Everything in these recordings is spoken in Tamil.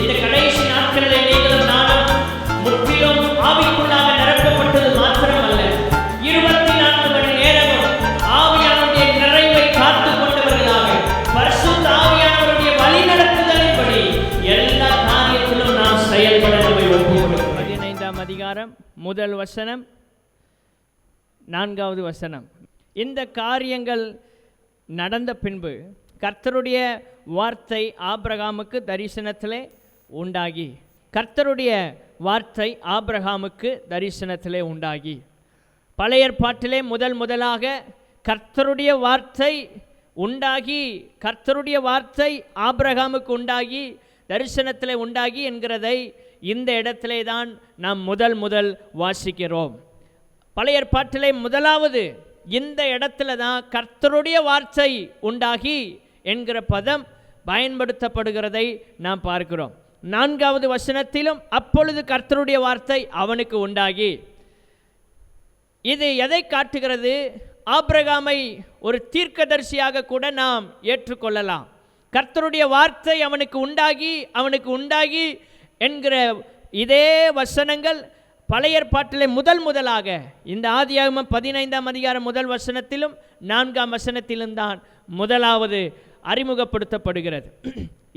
இந்த கடைசி நாட்களிலே நீங்களும் நானும் முற்றிலும் ஆவிக்குள்ளாக நிரப்பப்பட்டது மாத்திரமல்ல, 24 மணி நேரமும் ஆவியானுடைய நிறைவை காத்துக் கொண்டவர்களாக பரிசுத்த ஆவியானவருடைய வழிநடத்துதலின்படி எல்லா காரியத்திலும் நாம் செயல்பட நம்மை ஒப்புக்கொடுக்கிறோம். 15ஆம் அதிகாரம் முதல் வசனம் 4வது வசனம். இந்த காரியங்கள் நடந்த பின்பு கர்த்தருடைய வார்த்தை ஆபிரகாமுக்கு தரிசனத்திலே உண்டாகி, கர்த்தருடைய வார்த்தை ஆபிரகாமுக்கு தரிசனத்திலே உண்டாகி. பழைய ஏற்பாட்டிலே முதலாக கர்த்தருடைய வார்த்தை உண்டாகி, கர்த்தருடைய வார்த்தை ஆபிரகாமுக்கு உண்டாகி தரிசனத்திலே உண்டாகி என்கிறதை இந்த இடத்திலே தான் நாம் முதல் வாசிக்கிறோம். பழைய ஏற்பாட்டிலே முதலாவது இந்த இடத்துல தான் கர்த்தருடைய வார்த்தை உண்டாகி என்கிற பதம் பயன்படுத்தப்படுகிறதை நாம் பார்க்கிறோம். 4வது வசனத்திலும் அப்பொழுது கர்த்தருடைய வார்த்தை அவனுக்கு உண்டாகி. இது எதை காட்டுகிறது? ஆபிரகாமை ஒரு தீர்க்கதரிசியாக கூட நாம் ஏற்றுக்கொள்ளலாம். கர்த்தருடைய வார்த்தை அவனுக்கு உண்டாகி என்கிற இதே வசனங்கள் பழைய ஏற்பாட்டிலே முதலாக இந்த ஆதியாகமம் 15ஆம் அதிகாரம் முதல் வசனத்திலும் 4ஆம் வசனத்திலும் தான் முதலாவது அறிமுகப்படுத்தப்படுகிறது.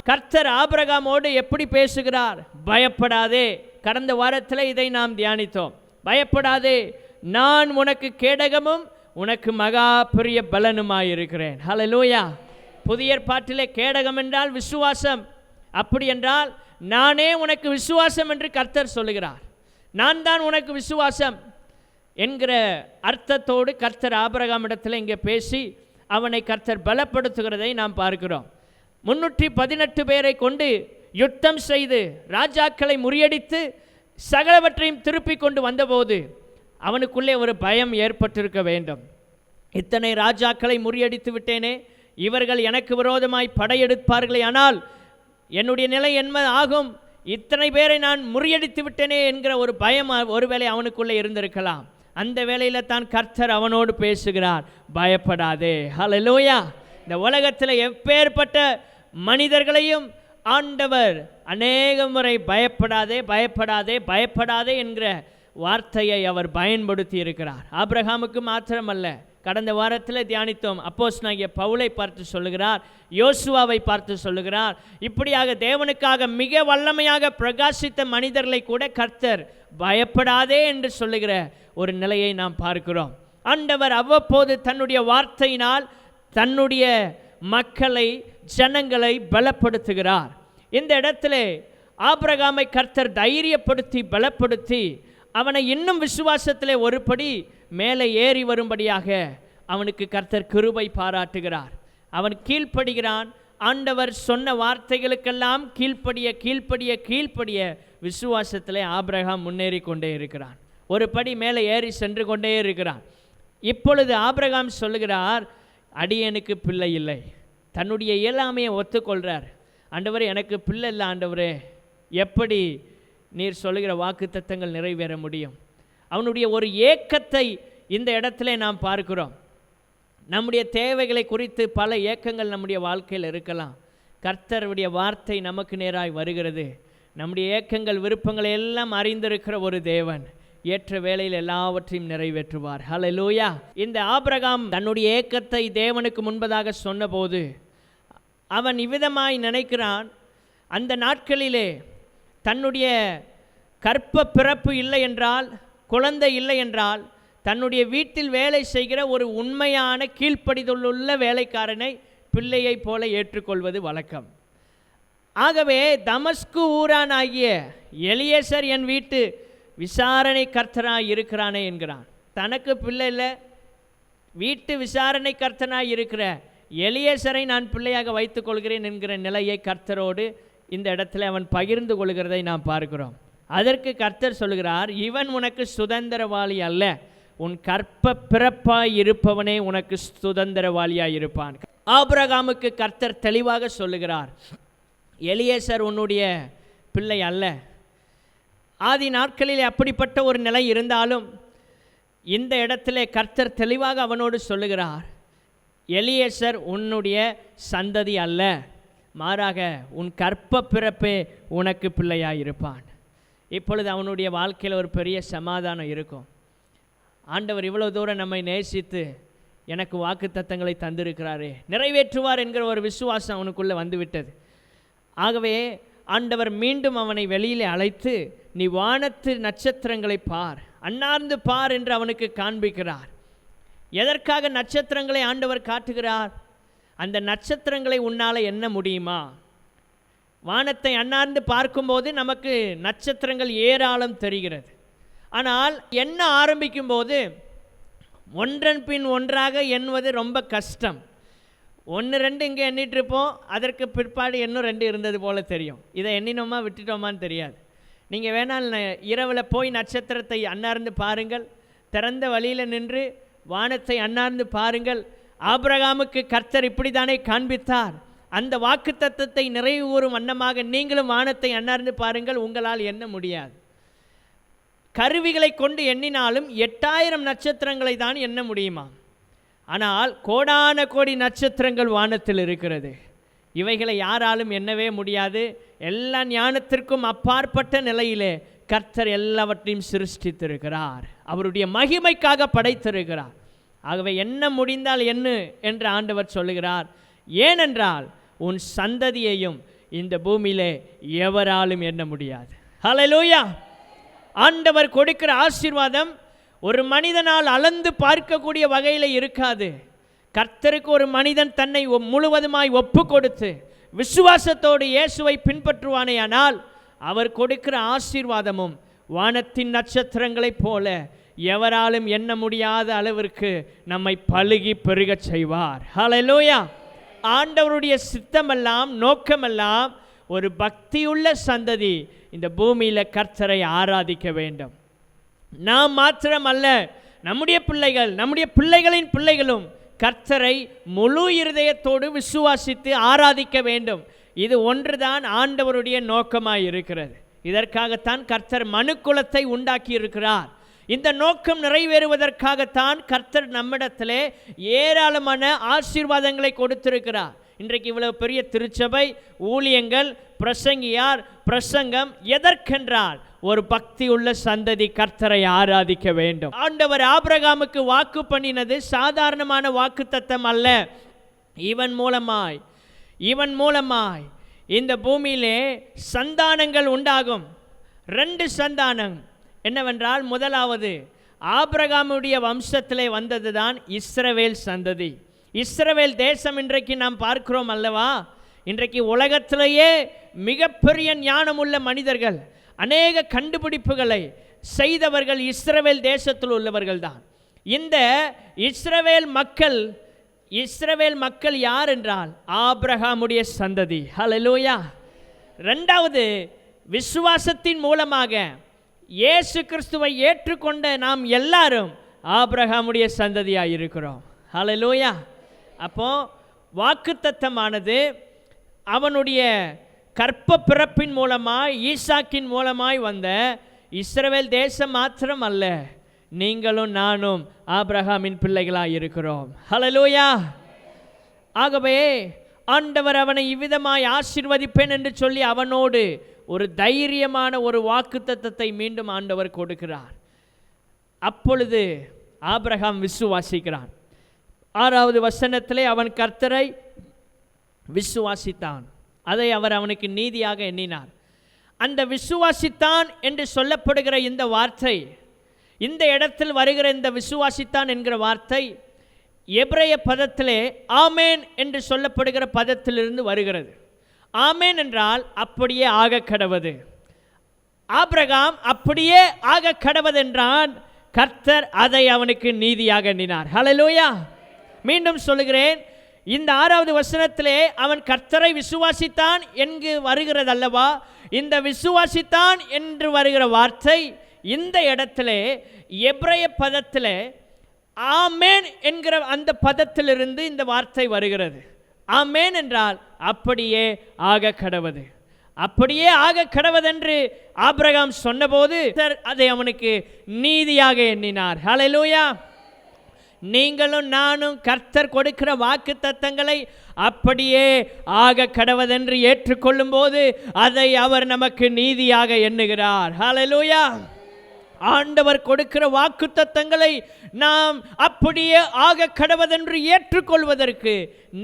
கர்த்தர் ஆபிரகாமோடு எப்படி பேசுகிறார்? பயப்படாதே. கடந்த வாரத்தில் இதை நாம் தியானித்தோம். பயப்படாதே, நான் உனக்கு கேடகமும் உனக்கு மகா பெரிய பலனுமாயிருக்கிறேன். ஹல்லேலூயா. புதிய ஏற்பாட்டிலே கேடகம் என்றால் விசுவாசம். அப்படி என்றால் நானே உனக்கு விசுவாசம் என்று கர்த்தர் சொல்லுகிறார். நான் தான் உனக்கு விசுவாசம் என்கிற அர்த்தத்தோடு கர்த்தர் ஆபிரகாமிடத்தில் இங்கே பேசி அவனை கர்த்தர் பலப்படுத்துகிறதை நாம் பார்க்கிறோம். 318 பேரை கொண்டு யுத்தம் செய்து ராஜாக்களை முறியடித்து சகலவற்றையும் திருப்பி கொண்டு வந்தபோது அவனுக்குள்ளே ஒரு பயம் ஏற்பட்டிருக்க வேண்டும். இத்தனை ராஜாக்களை முறியடித்து விட்டேனே, இவர்கள் எனக்கு விரோதமாய் படையெடுப்பார்களே, ஆனால் என்னுடைய நிலை என்ன ஆகும்? இத்தனை பேரை நான் முறியடித்து விட்டேனே என்கிற ஒரு பயம் ஒருவேளை அவனுக்குள்ளே இருந்திருக்கலாம். அந்த வேளையில் தான் கர்த்தர் அவனோடு பேசுகிறார், பயப்படாதே. ஹல்லேலூயா. இந்த உலகத்தில் எப்பேற்பட்ட மனிதர்களையும் ஆண்டவர் அநேக முறை பயப்படாதே என்கிற வார்த்தையை அவர் பயன்படுத்தி இருக்கிறார். ஆபிரகாமுக்கு மாத்திரமல்ல, கடந்த வாரத்தில் தியானித்தோம். அப்போஸ்தலனாகிய பவுலை பார்த்து சொல்லுகிறார், யோசுவாவை பார்த்து சொல்லுகிறார். இப்படியாக தேவனுக்காக மிக வல்லமையாக பிரகாசித்த மனிதர்களை கூட கர்த்தர் பயப்படாதே என்று சொல்லுகிற ஒரு நிலையை நாம் பார்க்கிறோம். ஆண்டவர் அவ்வப்போது தன்னுடைய வார்த்தையினால் தன்னுடைய மக்களை, ஜனங்களை பலப்படுத்துகிறார். இந்த இடத்திலே ஆபிரகாமை கர்த்தர் தைரியப்படுத்தி பலப்படுத்தி அவனை இன்னும் விசுவாசத்திலே ஒருபடி மேலே ஏறி வரும்படியாக அவனுக்கு கர்த்தர் கிருபை பாராட்டுகிறார். அவன் கீழ்ப்படுகிறான். ஆண்டவர் சொன்ன வார்த்தைகளுக்கெல்லாம் கீழ்ப்படிய விசுவாசத்திலே ஆபிரகாம் முன்னேறி கொண்டே இருக்கிறான். ஒரு படி மேலே ஏறி சென்று கொண்டே இருக்கிறான். இப்பொழுது ஆபிரகாம் சொல்லுகிறார், அடியனுக்கு பிள்ளை இல்லை. தன்னுடைய இயலாமையை ஒத்துக்கொள்கிறார். ஆண்டவரே, எனக்கு பிள்ளை இல்லை ஆண்டவரே, எப்படி நீர் சொல்லுகிற வாக்குத்தத்தங்கள் நிறைவேற முடியும்? அவனுடைய ஒரு ஏக்கத்தை இந்த இடத்துல நாம் பார்க்கிறோம். நம்முடைய தேவைகளை குறித்து பல ஏக்கங்கள் நம்முடைய வாழ்க்கையில் இருக்கலாம். கர்த்தருடைய வார்த்தை நமக்கு நேராய் வருகிறது. நம்முடைய ஏக்கங்கள், விருப்பங்களை எல்லாம் அறிந்திருக்கிற ஒரு தேவன் ஏற்ற வேளையில் எல்லாவற்றையும் நிறைவேற்றுவார். ஹல்லேலூயா. இந்த ஆபிரகாம் தன்னுடைய ஏக்கத்தை தேவனுக்கு முன்பதாக சொன்னபோது அவன் இவ்விதமாய் நினைக்கிறான், அந்த நாட்களிலே தன்னுடைய கற்ப பிறப்பு இல்லை என்றால், குழந்தை இல்லை என்றால், தன்னுடைய வீட்டில் வேலை செய்கிற ஒரு உண்மையான கீழ்ப்படிதலுள்ள வேலைக்காரனை பிள்ளையைப் போல ஏற்றுக்கொள்வது வழக்கம். ஆகவே தமஸ்கு ஊரானாகிய எலியேசர் என் வீட்டு விசாரணை கர்த்தனாய் இருக்கிறானே என்கிறான். தனக்கு பிள்ளை இல்லை, வீட்டு விசாரணை கர்த்தனாய் இருக்கிற எலியேசரை நான் பிள்ளையாக வைத்துக் கொள்கிறேன் என்கிற நிலையை கர்த்தரோடு இந்த இடத்துல அவன் பகிர்ந்து கொள்கிறதை நாம் பார்க்கிறோம். அதற்கு கர்த்தர் சொல்கிறார், இவன் உனக்கு சுதந்திரவாளி அல்ல, உன் கற்ப பிறப்பாய் இருப்பவனே உனக்கு சுதந்திரவாளியாய் இருப்பான். ஆபிரகாமுக்கு கர்த்தர் தெளிவாக சொல்லுகிறார், எலியேசர் உன்னுடைய பிள்ளை அல்ல. ஆதி நாட்களில் அப்படிப்பட்ட ஒரு நிலை இருந்தாலும் இந்த இடத்திலே கர்த்தர் தெளிவாக அவனோடு சொல்லுகிறார், எலியேசர் உன்னுடைய சந்ததி அல்ல, மாறாக உன் கற்ப பிறப்பே உனக்கு பிள்ளையாக இருப்பான். இப்பொழுது அவனுடைய வாழ்க்கையில் ஒரு பெரிய சமாதானம் இருக்கும். ஆண்டவர் இவ்வளோ தூரம் நம்மை நேசித்து எனக்கு வாக்குத்தத்தங்களை தந்திருக்கிறாரே, நிறைவேற்றுவார் என்கிற ஒரு விசுவாசம் அவனுக்குள்ளே வந்துவிட்டது. ஆகவே ஆண்டவர் மீண்டும் அவனை வெளியிலே அழைத்து, நீ வானத்து நட்சத்திரங்களை பார், அண்ணார்ந்து பார் என்று அவனுக்கு காண்பிக்கிறார். எதற்காக நட்சத்திரங்களை ஆண்டவர் காட்டுகிறார்? அந்த நட்சத்திரங்களை உன்னால் எண்ண முடியுமா? வானத்தை அண்ணார்ந்து பார்க்கும்போது நமக்கு நட்சத்திரங்கள் ஏராளம் தெரிகிறது. ஆனால் எண்ண ஆரம்பிக்கும் போது ஒன்றன் பின் ஒன்றாக எண்ணுவது ரொம்ப கஷ்டம். 1 2 இங்கே எண்ணிட்டு இருப்போம், அதற்கு பிற்பாடு இன்னும் 2 இருந்தது போல் தெரியும். இதை எண்ணினோமா விட்டுட்டோமான்னு தெரியாது. நீங்கள் வேணால் இரவில் போய் நட்சத்திரத்தை அண்ணார்ந்து பாருங்கள், திறந்த வழியில் நின்று வானத்தை அண்ணார்ந்து பாருங்கள். ஆபிரகாமுக்கு கர்த்தர் இப்படி தானே காண்பித்தார். அந்த வாக்குத்தத்தத்தை நிறைவு கூறும் வண்ணமாக நீங்களும் வானத்தை அண்ணார்ந்து பாருங்கள். உங்களால் எண்ண முடியாது. கருவிகளை கொண்டு எண்ணினாலும் 8000 நட்சத்திரங்களை தான் எண்ண முடியுமா? ஆனால் கோடான கோடி நட்சத்திரங்கள் வானத்தில் இருக்கிறது. இவைகளை யாராலும் எண்ணவே முடியாது. எல்லா ஞானத்திற்கும் அப்பாற்பட்ட நிலையிலே கர்த்தர் எல்லாவற்றையும் சிருஷ்டித்திருக்கிறார். அவருடைய மகிமைக்காக படைத்திருக்கிறார். ஆகவே எண்ண முடிந்தால் என்ன என்று ஆண்டவர் சொல்லுகிறார். ஏனென்றால் உன் சந்ததியையும் இந்த பூமியிலே எவராலும் எண்ண முடியாது. ஹல்லேலூயா! ஆண்டவர் கொடுக்கிற ஆசீர்வாதம் ஒரு மனிதனால் அளந்து பார்க்கக்கூடிய வகையில் இருக்காது. கர்த்தருக்கு ஒரு மனிதன் தன்னை முழுவதுமாய் ஒப்பு கொடுத்து விசுவாசத்தோடு இயேசுவை பின்பற்றுவானேயானால் அவர் கொடுக்கிற ஆசீர்வாதமும் வானத்தின் நட்சத்திரங்களைப் போல எவராலும் எண்ண முடியாத அளவிற்கு நம்மை பலுகி பெருகச் செய்வார். ஹல்லேலூயா! ஆண்டவருடைய சித்தமெல்லாம் நோக்கமெல்லாம் ஒரு பக்தியுள்ள சந்ததி இந்த பூமியில் கர்த்தரை ஆராதிக்க வேண்டும். நாம் மாத்திரமல்ல, நம்முடைய பிள்ளைகள், நம்முடைய பிள்ளைகளின் பிள்ளைகளும் கர்த்தரை முழு இருதயத்தோடு விசுவாசித்து ஆராதிக்க வேண்டும். இது ஒன்றுதான் ஆண்டவருடைய நோக்கமாய் இருக்கிறது. இதற்காகத்தான் கர்த்தர் மனுக்குலத்தை உண்டாக்கி இருக்கிறார். இந்த நோக்கம் நிறைவேறுவதற்காகத்தான் கர்த்தர் நம்மிடத்திலே ஏராளமான ஆசீர்வாதங்களை கொடுத்திருக்கிறார். இன்றைக்கு இவ்வளவு பெரிய திருச்சபை, ஊழியங்கள், பிரசங்கியார், பிரசங்கம் எதற்கென்றால் ஒரு பக்தி உள்ள சந்ததி கர்த்தரை ஆராதிக்க வேண்டும். ஆண்டவர் ஆபிரகாமுக்கு வாக்கு பண்ணினது சாதாரணமான வாக்குத்தத்தம் அல்ல. இவன் மூலமாய் இந்த பூமியிலே சந்தானங்கள் உண்டாகும். 2 சந்தானம் என்னவென்றால், முதலாவது ஆபிரகாமுடைய வம்சத்திலே வந்தது தான் இஸ்ரவேல் சந்ததி. இஸ்ரவேல் தேசம் இன்றைக்கு நாம் பார்க்கிறோம் அல்லவா? இன்றைக்கு உலகத்திலேயே மிகப்பெரிய ஞானமுள்ள மனிதர்கள், அநேக கண்டுபிடிப்புகளை செய்தவர்கள் இஸ்ரவேல் தேசத்தில் உள்ளவர்கள் தான். இந்த இஸ்ரவேல் மக்கள் யார் என்றால் ஆபிரகாமுடைய சந்ததி. ஹல்லேலூயா! 2வது, விசுவாசத்தின் மூலமாக இயேசு கிறிஸ்துவை ஏற்றுக்கொண்ட நாம் எல்லாரும் ஆபிரகாமுடைய சந்ததியாக இருக்கிறோம். ஹல்லேலூயா! அப்போ வாக்குத்தத்தமானது அவனுடைய கற்ப பிறப்பின் மூலமாய், ஈசாக்கின் மூலமாய் வந்த இஸ்ரவேல் தேசம் மாத்திரம் அல்ல, நீங்களும் நானும் ஆபிரகாமின் பிள்ளைகளாக இருக்கிறோம். ஹல்லேலூயா! ஆகவே ஆண்டவர் அவனை இவ்விதமாய் ஆசீர்வதிப்பேன் என்று சொல்லி அவனோடு ஒரு தைரியமான ஒரு வாக்குத்தத்தத்தை மீண்டும் ஆண்டவர் கொடுக்கிறார். அப்பொழுது ஆபிரகாம் விசுவாசிக்கிறான். 6வது வசனத்திலே அவன் கர்த்தரை விசுவாசித்தான், அதை அவர் அவனுக்கு நீதியாக எண்ணினார். அந்த விசுவாசித்தான் என்று சொல்லப்படுகிற இந்த வார்த்தை, இந்த இடத்தில் வருகிற இந்த விசுவாசித்தான் என்கிற வார்த்தை எபிரேய பதத்திலே ஆமேன் என்று சொல்லப்படுகிற பதத்திலிருந்து வருகிறது. ஆமேன் என்றால் அப்படியே ஆக கடவது. ஆபிரகாம் அப்படியே ஆக கடவதென்றான், கர்த்தர் அதை அவனுக்கு நீதியாக எண்ணினார். ஹல்லேலூயா! மீண்டும் சொல்லுகிறேன், இந்த 6வது வசனத்திலே அவன் கர்த்தரை விசுவாசித்தான் என்று வருகிறது அல்லவா? இந்த விசுவாசித்தான் என்று வருகிற வார்த்தை இந்த இடத்திலே எபிரேய பதத்திலே ஆமேன் என்கிற அந்த பதத்திலிருந்து இந்த வார்த்தை வருகிறது. ஆமேன் என்றால் அப்படியே ஆக கடவது. அப்படியே ஆக கடவதென்று ஆபிரகாம் சொன்னபோது அதை அவனுக்கு நீதியாக எண்ணினார். ஹல்லேலூயா! நீங்களும் நானும் கர்த்தர் கொடுக்கிற வாக்குத்தத்தங்களை அப்படியே ஆக கடவதென்று ஏற்றுக்கொள்ளும் போது அதை அவர் நமக்கு நீதியாக எண்ணுகிறார். ஹல்லேலூயா. ஆண்டவர் கொடுக்கிற வாக்குத்தத்தங்களை நாம் அப்படியே ஆக கடவதென்று ஏற்றுக்கொள்வதற்கு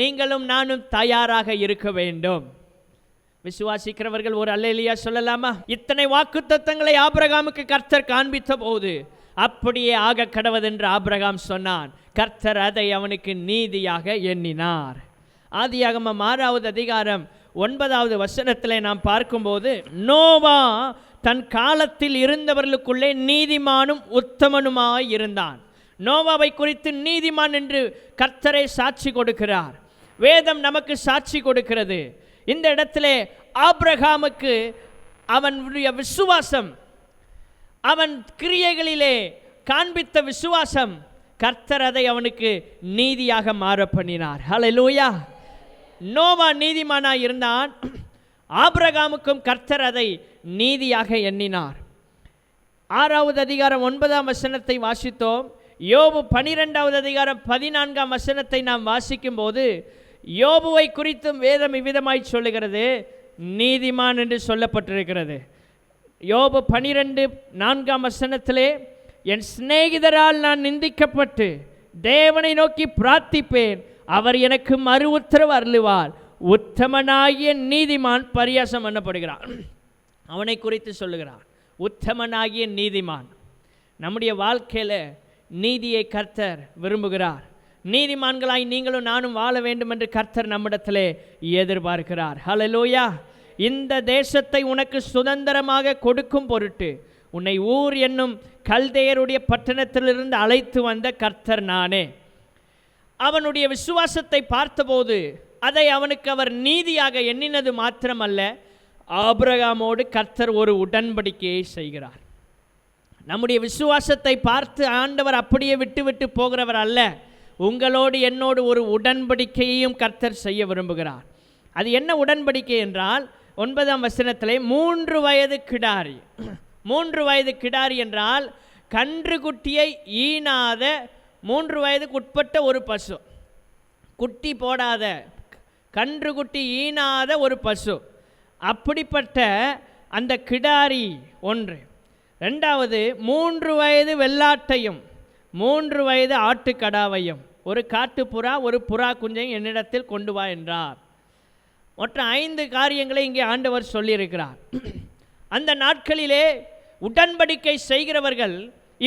நீங்களும் நானும் தயாராக இருக்க வேண்டும். விசுவாசிக்கிறவர்கள் ஒரு அல்லேலூயா சொல்லலாமா? இத்தனை வாக்குத்தத்தங்களை ஆபிரகாமுக்கு கர்த்தர் காண்பித்த போது அப்படியே ஆக கடவதென்று ஆபிரகாம் சொன்னான். கர்த்தர் அதை அவனுக்கு நீதியாக எண்ணினார். ஆதியாகமம் 6வது அதிகாரம் 9வது வசனத்திலே நாம் பார்க்கும்போது, நோவா தன் காலத்தில் இருந்தவர்களுக்குள்ளே நீதிமானும் உத்தமனுமாய் இருந்தான். நோவாவை குறித்து நீதிமான் என்று கர்த்தரை சாட்சி கொடுக்கிறார். வேதம் நமக்கு சாட்சி கொடுக்கிறது. இந்த இடத்திலே ஆபிரகாமுக்கு அவனுடைய விசுவாசம், அவன் கிரியைகளிலே காண்பித்த விசுவாசம், கர்த்தர் அதை அவனுக்கு நீதியாக மாற பண்ணினார். ஹல்லேலூயா. நோவா நீதிமானாய் இருந்தான். ஆபிரகாமுக்கும் கர்த்தர் அதை நீதியாக எண்ணினார். 6வது அதிகாரம் 9ஆம் வசனத்தை வாசித்தோம். யோபு 12வது அதிகாரம் 14ஆம் வசனத்தை நாம் வாசிக்கும் போது யோபுவை குறித்தும் வேதம் இவ்விதமாய் சொல்லுகிறது. நீதிமான் என்று சொல்லப்பட்டிருக்கிறது. யோபு 12:4ஆம் வசனத்திலே, என் சிநேகிதரால் நான் நிந்திக்கப்பட்டு தேவனை நோக்கி பிரார்த்திப்பேன், அவர் எனக்கு மறு உத்தரவு அருளுவார். உத்தமனாகிய நீதிமான் பரியாசம் பண்ணப்படுகிறான். அவனை குறித்து சொல்லுகிறான், உத்தமனாகிய நீதிமான். நம்முடைய வாழ்க்கையில் நீதியை கர்த்தர் விரும்புகிறார். நீதிமான்களாய் நீங்களும் நானும் வாழ வேண்டும் என்று கர்த்தர் நம்மிடத்திலே எதிர்பார்க்கிறார். ஹல்லேலூயா. இந்த தேசத்தை உனக்கு சுதந்திரமாக கொடுக்கும் பொருட்டு உன்னை ஊர் என்னும் கல்தேயருடைய பட்டணத்திலிருந்து அழைத்து வந்த கர்த்தர் நானே. அவனுடைய விசுவாசத்தை பார்த்தபோது அதை அவனுக்கு அவர் நீதியாக எண்ணினது மாத்திரமல்ல, ஆபிரகாமோடு கர்த்தர் ஒரு உடன்படிக்கையை செய்கிறார். நம்முடைய விசுவாசத்தை பார்த்து ஆண்டவர் அப்படியே விட்டு போகிறவர் அல்ல. உங்களோடு என்னோடு ஒரு உடன்படிக்கையையும் கர்த்தர் செய்ய விரும்புகிறார். அது என்ன உடன்படிக்கை என்றால், 9ஆம் வசனத்திலே 3 வயது கிடாரி. 3 வயது கிடாரி என்றால் கன்றுக்குட்டியை ஈனாத 3 வயதுக்கு உட்பட்ட ஒரு பசு, குட்டி போடாத கன்றுக்குட்டி ஈனாத ஒரு பசு. அப்படிப்பட்ட அந்த கிடாரி ஒன்று. 2வது 3 வயது வெள்ளாட்டையும் 3 வயது ஆட்டுக்கடாவையும், ஒரு காட்டுப்புறா ஒரு புறா குஞ்சையும் என்னிடத்தில் கொண்டு வா என்றார். மற்ற 5 காரியங்களை இங்கே ஆண்டவர் சொல்லியிருக்கிறார். அந்த நாட்களிலே உடன்படிக்கை செய்கிறவர்கள்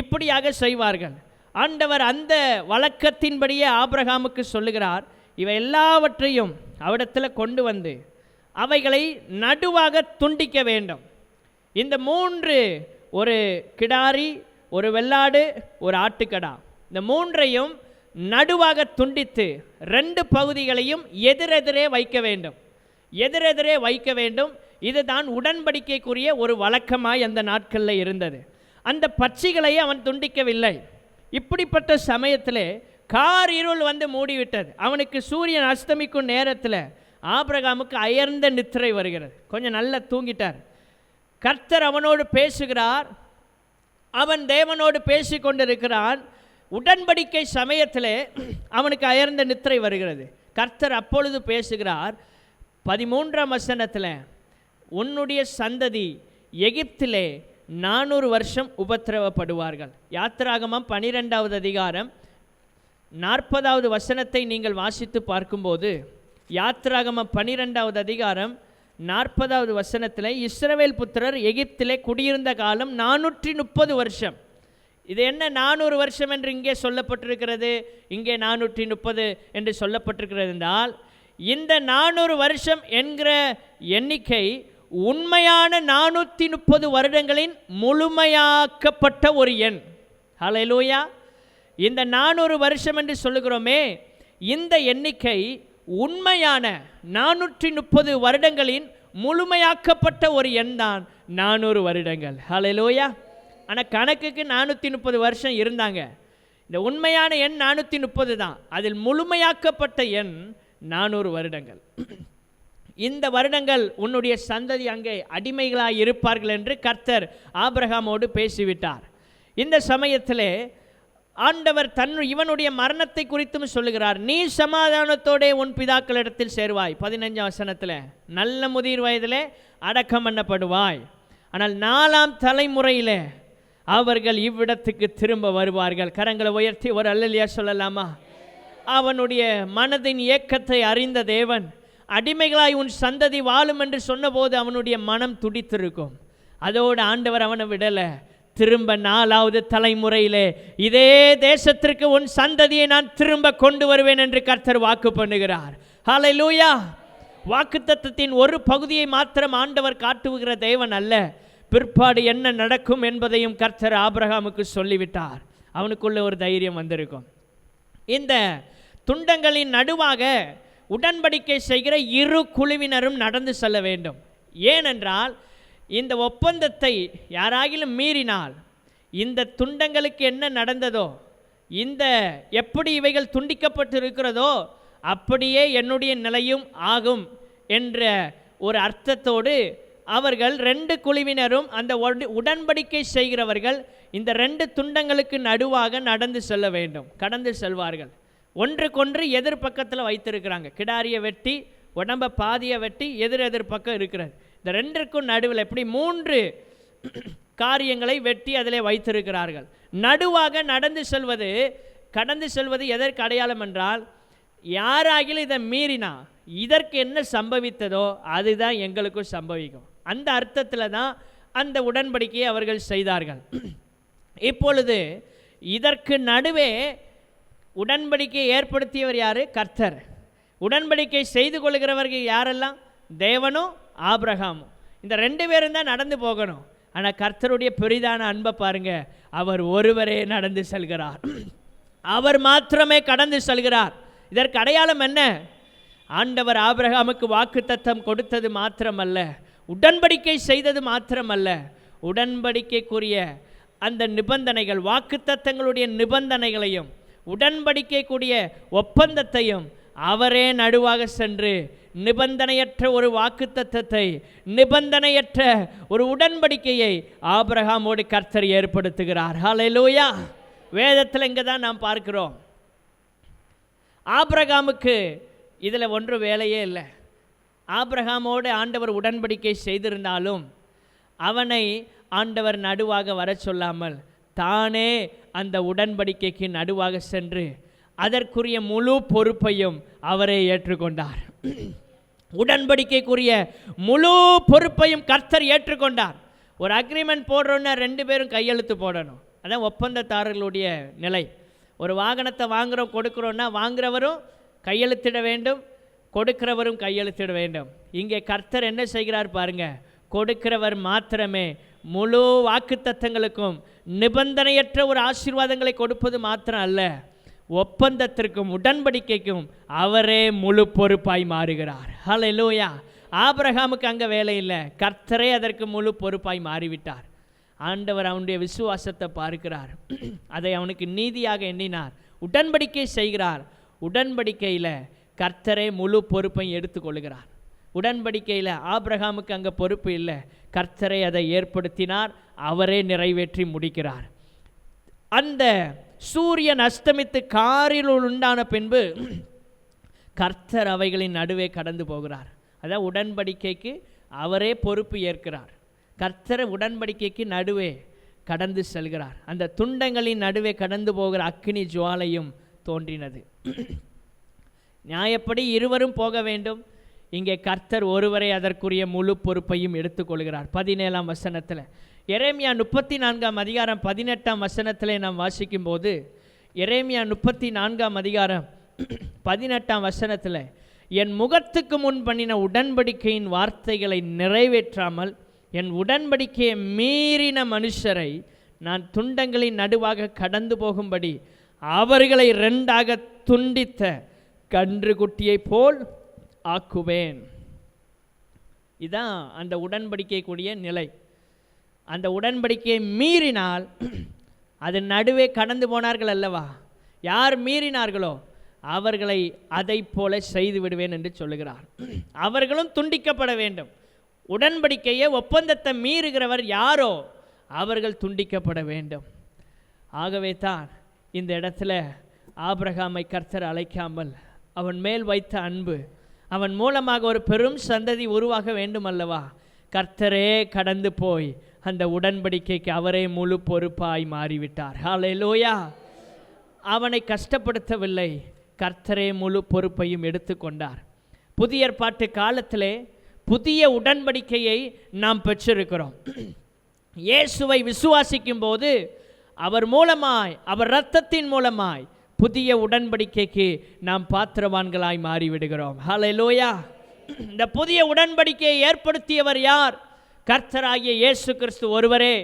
இப்படியாக செய்வார்கள். ஆண்டவர் அந்த வழக்கத்தின்படியே ஆபிரகாமுக்கு சொல்லுகிறார், இவை எல்லாவற்றையும் அவிடத்தில் கொண்டு வந்து அவைகளை நடுவாக துண்டிக்க வேண்டும். இந்த 3, ஒரு கிடாரி, ஒரு வெள்ளாடு, ஒரு ஆட்டுக்கடா, இந்த 3ஐயும் நடுவாக துண்டித்து 2 பகுதிகளையும் எதிரெதிரே வைக்க வேண்டும். எதிரெதிரே வைக்க வேண்டும். இதுதான் உடன்படிக்கைக்குரிய ஒரு வழக்கமாய் அந்த நாட்களில் இருந்தது. அந்த பட்சிகளை அவன் துண்டிக்கவில்லை. இப்படிப்பட்ட சமயத்தில் கார் இருள் வந்து மூடிவிட்டது. அவனுக்கு சூரியன் அஸ்தமிக்கும் நேரத்தில் ஆபிரகாமுக்கு அயர்ந்த நித்திரை வருகிறது. கொஞ்சம் நல்லா தூங்கிட்டார். கர்த்தர் அவனோடு பேசுகிறார். அவன் தேவனோடு பேசி கொண்டிருக்கிறான். உடன்படிக்கை சமயத்தில் அவனுக்கு அயர்ந்த நித்திரை வருகிறது. கர்த்தர் அப்பொழுது பேசுகிறார். 13ஆம் வசனத்தில், உன்னுடைய சந்ததி எகிப்திலே 400 வருஷம் உபத்திரவப்படுவார்கள். யாத்திராகமம் 12வது அதிகாரம் 40வது வசனத்தை நீங்கள் வாசித்து பார்க்கும்போது, யாத்திராகமம் 12வது அதிகாரம் 40வது வசனத்தில், இஸ்ரவேல் புத்திரர் எகிப்திலே குடியிருந்த காலம் 430 வருஷம். இது என்ன 400 வருஷம் என்று இங்கே சொல்லப்பட்டிருக்கிறது, இங்கே 430 என்று சொல்லப்பட்டிருக்கிறது என்றால், இந்த 400 வருஷம் என்கிற எண்ணிக்கை உண்மையான 430 வருடங்களின் முழுமையாக்கப்பட்ட ஒரு எண். ஹல்லேலூயா. இந்த 400 வருஷம் என்று சொல்லுகிறோமே, இந்த எண்ணிக்கை உண்மையான 430 வருடங்களின் முழுமையாக்கப்பட்ட ஒரு எண் தான் 400 வருடங்கள். ஹல்லேலூயா. ஆனால் கணக்குக்கு 430 வருஷம் இருந்தாங்க. இந்த உண்மையான எண் 430 தான். அதில் முழுமையாக்கப்பட்ட எண் 400 வருடங்கள். இந்த வருடங்கள் உன்னுடைய சந்ததி அங்கே அடிமைகளாக இருப்பார்கள் என்று கர்த்தர் ஆபிரகாமோடு பேசிவிட்டார். இந்த சமயத்தில் ஆண்டவர் இவனுடைய மரணத்தை குறித்தும் சொல்லுகிறார். நீ சமாதானத்தோடே உன் பிதாக்களிடத்தில் சேருவாய். 15ஆம் வசனத்தில் நல்ல முதிர் வயதிலே அடக்கம் பண்ணப்படுவாய், ஆனால் 4ஆம் தலைமுறையில் அவர்கள் இவ்விடத்துக்கு திரும்ப வருவார்கள். கரங்களை உயர்த்தி ஒரு அல்லேலூயா சொல்லலாமா? அவனுடைய மனதின் ஏக்கத்தை அறிந்த தேவன் அடிமைகளாய் உன் சந்ததி வாழும் என்று சொன்னபோது அவனுடைய மனம் துடித்திருக்கும். அதோடு ஆண்டவர் அவனை விடலை. திரும்ப 4வது தலைமுறையிலே இதே தேசத்திற்கு உன் சந்ததியை நான் திரும்ப கொண்டு வருவேன் என்று கர்த்தர் வாக்கு பண்ணுகிறார். ஹல்லேலூயா! வாக்குத்தத்தத்தின் ஒரு பகுதியை மாத்திரம் ஆண்டவர் காட்டுகிற தேவன் அல்ல, பிற்பாடு என்ன நடக்கும் என்பதையும் கர்த்தர் ஆபிரகாமுக்கு சொல்லிவிட்டார். அவனுக்குள்ள ஒரு தைரியம் வந்திருக்கும். இந்த துண்டங்களின் நடுவாக உடன்படிக்கை செய்கிற இரு குழுவினரும் நடந்து செல்ல வேண்டும். ஏனென்றால் இந்த ஒப்பந்தத்தை யாராகிலும் மீறினால் இந்த துண்டங்களுக்கு என்ன நடந்ததோ, இந்த எப்படி இவைகள் துண்டிக்கப்பட்டு இருக்கிறதோ அப்படியே என்னுடைய நிலையும் ஆகும் என்ற ஒரு அர்த்தத்தோடு அவர்கள் 2 குழுவினரும் அந்த உடன்படிக்கை செய்கிறவர்கள் இந்த 2 துண்டங்களுக்கு நடுவாக நடந்து செல்ல வேண்டும். கடந்து செல்வார்கள். ஒன்றுக்கொன்று எதிர்பக்கத்தில் வைத்திருக்கிறாங்க. கிடாரியை வெட்டி உடம்பை பாதியை வெட்டி எதிர் பக்கம் இருக்கிறது. இந்த 2க்கும் நடுவில் எப்படி 3 காரியங்களை வெட்டி அதிலே வைத்திருக்கிறார்கள். நடுவாக கடந்து செல்வது எதற்கு அடையாளம் என்றால், யாராகிலும் இதை மீறினா இதற்கு என்ன சம்பவித்ததோ அதுதான் எங்களுக்கும் சம்பவிக்கும். அந்த அர்த்தத்தில் தான் அந்த உடன்படிக்கையை அவர்கள் செய்தார்கள். இப்பொழுது இதற்கு நடுவே உடன்படிக்கையை ஏற்படுத்தியவர் யார்? கர்த்தர். உடன்படிக்கை செய்து கொள்கிறவர்கள் யாரெல்லாம்? தேவனும் ஆபிரகாமும். இந்த 2 பேரும் தான் நடந்து போகணும். ஆனால் கர்த்தருடைய பெரிதான அன்பை பாருங்க, அவர் ஒருவரே நடந்து செல்கிறார். அவர் மாத்திரமே கடந்து செல்கிறார். இதற்கு அடையாளம் என்ன? ஆண்டவர் ஆபிரகாமுக்கு வாக்குத்தத்தம் கொடுத்தது மாத்திரமல்ல, உடன்படிக்கை செய்தது மாத்திரமல்ல, உடன்படிக்கைக்குரிய அந்த நிபந்தனைகள், வாக்குத்தத்தங்களுடைய நிபந்தனைகளையும் உடன்படிக்கைக்குரிய ஒப்பந்தத்தையும் அவரே நடுவாக சென்று நிபந்தனையற்ற ஒரு வாக்குத்தத்தத்தை, நிபந்தனையற்ற ஒரு உடன்படிக்கையை ஆபிரகாமோடு கர்த்தர் ஏற்படுத்துகிறார். ஹல்லேலூயா! வேதத்தில் இங்கே தான் நாம் பார்க்கிறோம். ஆபிரகாமுக்கு இதில் ஒன்று வேலையே இல்லை. ஆபிரகாமோடு ஆண்டவர் உடன்படிக்கை செய்திருந்தாலும் அவனை ஆண்டவர் நடுவாக வர சொல்லாமல் தானே அந்த உடன்படிக்கைக்கு நடுவாக சென்று அதற்குரிய முழு பொறுப்பையும் அவரே ஏற்றுக்கொண்டார். உடன்படிக்கைக்குரிய முழு பொறுப்பையும் கர்த்தர் ஏற்றுக்கொண்டார். ஒரு அக்ரிமெண்ட் போடுறோன்னா 2 பேரும் கையெழுத்து போடணும். அதான் ஒப்பந்ததாரர்களுடைய நிலை. ஒரு வாகனத்தை வாங்குகிறோம், கொடுக்குறோன்னா வாங்குறவரும் கையெழுத்திட வேண்டும், கொடுக்கிறவரும் கையெழுத்திட வேண்டும். இங்கே கர்த்தர் என்ன செய்கிறார் பாருங்க, கொடுக்கிறவர் மாத்திரமே முழு வாக்குத்தத்தங்களுக்கும் நிபந்தனையற்ற ஒரு ஆசீர்வாதங்களை கொடுப்பது மாத்திரம் அல்ல, ஒப்பந்தத்திற்கும் உடன்படிக்கைக்கும் அவரே முழு பொறுப்பாய் மாறுகிறார். ஹல்லேலூயா! ஆபிரகாமுக்கு அங்கே வேலை இல்லை, கர்த்தரே அதற்கு முழு பொறுப்பாய் மாறிவிட்டார். ஆண்டவர் அவனுடைய விசுவாசத்தை பார்க்கிறார், அதை அவனுக்கு நீதியாக எண்ணினார். உடன்படிக்கை செய்கிறார். உடன்படிக்கையில் கர்த்தரே முழு பொறுப்பையும் எடுத்துக்கொள்கிறார். உடன்படிக்கையில் ஆபிரகாமுக்கு அங்கே பொறுப்பு இல்லை, கர்த்தரை அதை ஏற்படுத்தினார், அவரே நிறைவேற்றி முடிக்கிறார். அந்த சூரியன் அஸ்தமித்து காரில் உண்டான பின்பு கர்த்தர் அவைகளின் நடுவே கடந்து போகிறார். அதான் உடன்படிக்கைக்கு அவரே பொறுப்பு ஏற்கிறார். கர்த்தர் உடன்படிக்கைக்கு நடுவே கடந்து செல்கிறார். அந்த துண்டங்களின் நடுவே கடந்து போகிற அக்கினி ஜுவாலையும் தோன்றினது. நியாயப்படி இருவரும் போக வேண்டும். இங்கே கர்த்தர் ஒருவரை அதற்குரிய முழு பொறுப்பையும் எடுத்துக்கொள்கிறார். 17ஆம் வசனத்தில், எரேமியா 34ஆம் அதிகாரம் 18ஆம் வசனத்தில் நாம் வாசிக்கும் போது, எரேமியா 34ஆம் அதிகாரம் 18ஆம் வசனத்தில், என் முகத்துக்கு முன் பண்ணின உடன்படிக்கையின் வார்த்தைகளை நிறைவேற்றாமல் என் உடன்படிக்கையை மீறின மனுஷரை நான் துண்டங்களின் நடுவாக கடந்து போகும்படி அவர்களை 2ஆக துண்டித்த கன்றுக்குட்டியை போல் ஆக்குவேன். இதான் அந்த உடன்படிக்கைக்குரிய நிலை. அந்த உடன்படிக்கையை மீறினால் அது நடுவே கடந்து போனார்கள் அல்லவா, யார் மீறினார்களோ அவர்களை அதை போல செய்து விடுவேன் என்று சொல்லுகிறார். அவர்களும் துண்டிக்கப்பட வேண்டும். உடன்படிக்கையை ஒப்பந்தத்தை மீறுகிறவர் யாரோ அவர்கள் துண்டிக்கப்பட வேண்டும். ஆகவே தான் இந்த இடத்துல ஆபிரகாமை கர்த்தர் அழைக்காமல் அவன் மேல் வைத்த அன்பு, அவன் மூலமாக ஒரு பெரும் சந்ததி உருவாக வேண்டும் அல்லவா, கர்த்தரே கடந்து போய் அந்த உடன்படிக்கைக்கு அவரே முழு பொறுப்பாய் மாறிவிட்டார். ஹல்லேலூயா. அவனை கஷ்டப்படுத்தவில்லை, கர்த்தரே முழு பொறுப்பையும் எடுத்துக்கொண்டார். புதிய ஏற்பாட்டு காலத்திலே புதிய உடன்படிக்கையை நாம் பெற்றிருக்கிறோம். இயேசுவை விசுவாசிக்கும் போது அவர் மூலமாய், அவர் இரத்தத்தின் மூலமாய் புதிய உடன்படிக்கைக்கு நாம் பாத்திரவான்களாய் மாறிவிடுகிறோம். ஹல்லேலூயா. இந்த புதிய உடன்படிக்கையை ஏற்படுத்தியவர் யார்? கர்த்தராகிய இயேசு கிறிஸ்து ஒருவரே.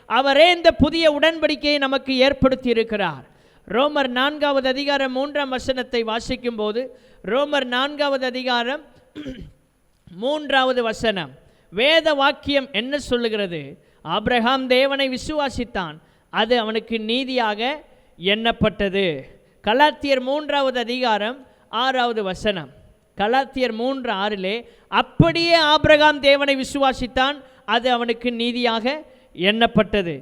அவரே இந்த புதிய உடன்படிக்கையை நமக்கு ஏற்படுத்தி இருக்கிறார். ரோமர் 4வது அதிகாரம் 3ஆம் வசனத்தை வாசிக்கும் போது, ரோமர் 4வது அதிகாரம் 3வது வசனம், வேத வாக்கியம் என்ன சொல்லுகிறது? ஆபிரகாம் தேவனை விசுவாசித்தான், அது அவனுக்கு நீதியாக எண்ணப்பட்டது. கலாத்தியர் 3வது அதிகாரம் 6வது வசனம், கலாத்தியர் 3:6 அப்படியே ஆபிரகாம் தேவனை விசுவாசித்தான், அது அவனுக்கு நீதியாக எண்ணப்பட்டது.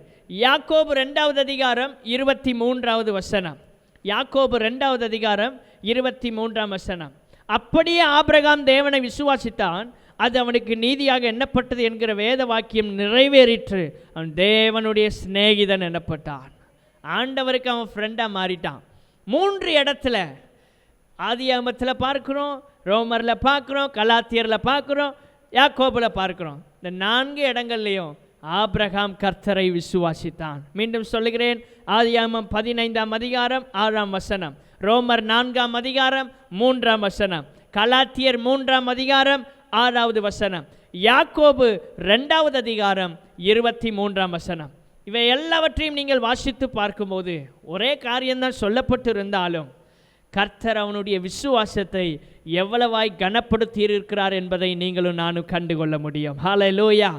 யாக்கோபு 2வது அதிகாரம் 23வது வசனம், யாக்கோபு 2வது அதிகாரம் 23ஆம் வசனம், அப்படியே ஆபிரகாம் தேவனை விசுவாசித்தான், அது அவனுக்கு நீதியாக எண்ணப்பட்டது என்கிற வேத வாக்கியம் நிறைவேறிற்று, அவன் தேவனுடைய சிநேகிதன் எண்ணப்பட்டான். ஆண்டவருக்கு அவன் ஃப்ரெண்டாக மாறிட்டான். 3 இடத்துல, ஆதியாகமத்தில் பார்க்குறோம், ரோமரில் பார்க்குறோம், கலாத்தியரில் பார்க்குறோம், யாக்கோபில் பார்க்குறோம். இந்த 4 இடங்கள்லையும் ஆபிரகாம் கர்த்தரை விசுவாசித்தான். மீண்டும் சொல்லுகிறேன், ஆதியாகமம் 15ஆம் அதிகாரம் 6ஆம் வசனம், ரோமர் 4ஆம் அதிகாரம் 3ஆம் வசனம், கலாத்தியர் 3ஆம் அதிகாரம் 6வது வசனம், யாக்கோபு 2வது அதிகாரம் 23ஆம் வசனம். இவை எல்லாவற்றையும் நீங்கள் வாசித்து பார்க்கும்போது ஒரே காரியம்தான் சொல்லப்பட்டு இருந்தாலும் கர்த்தர் அவனுடைய விசுவாசத்தை எவ்வளவாய் கனப்படுத்தி இருக்கிறார் என்பதை நீங்களும் நானும் கண்டுகொள்ள முடியும். ஹல்லேலூயா.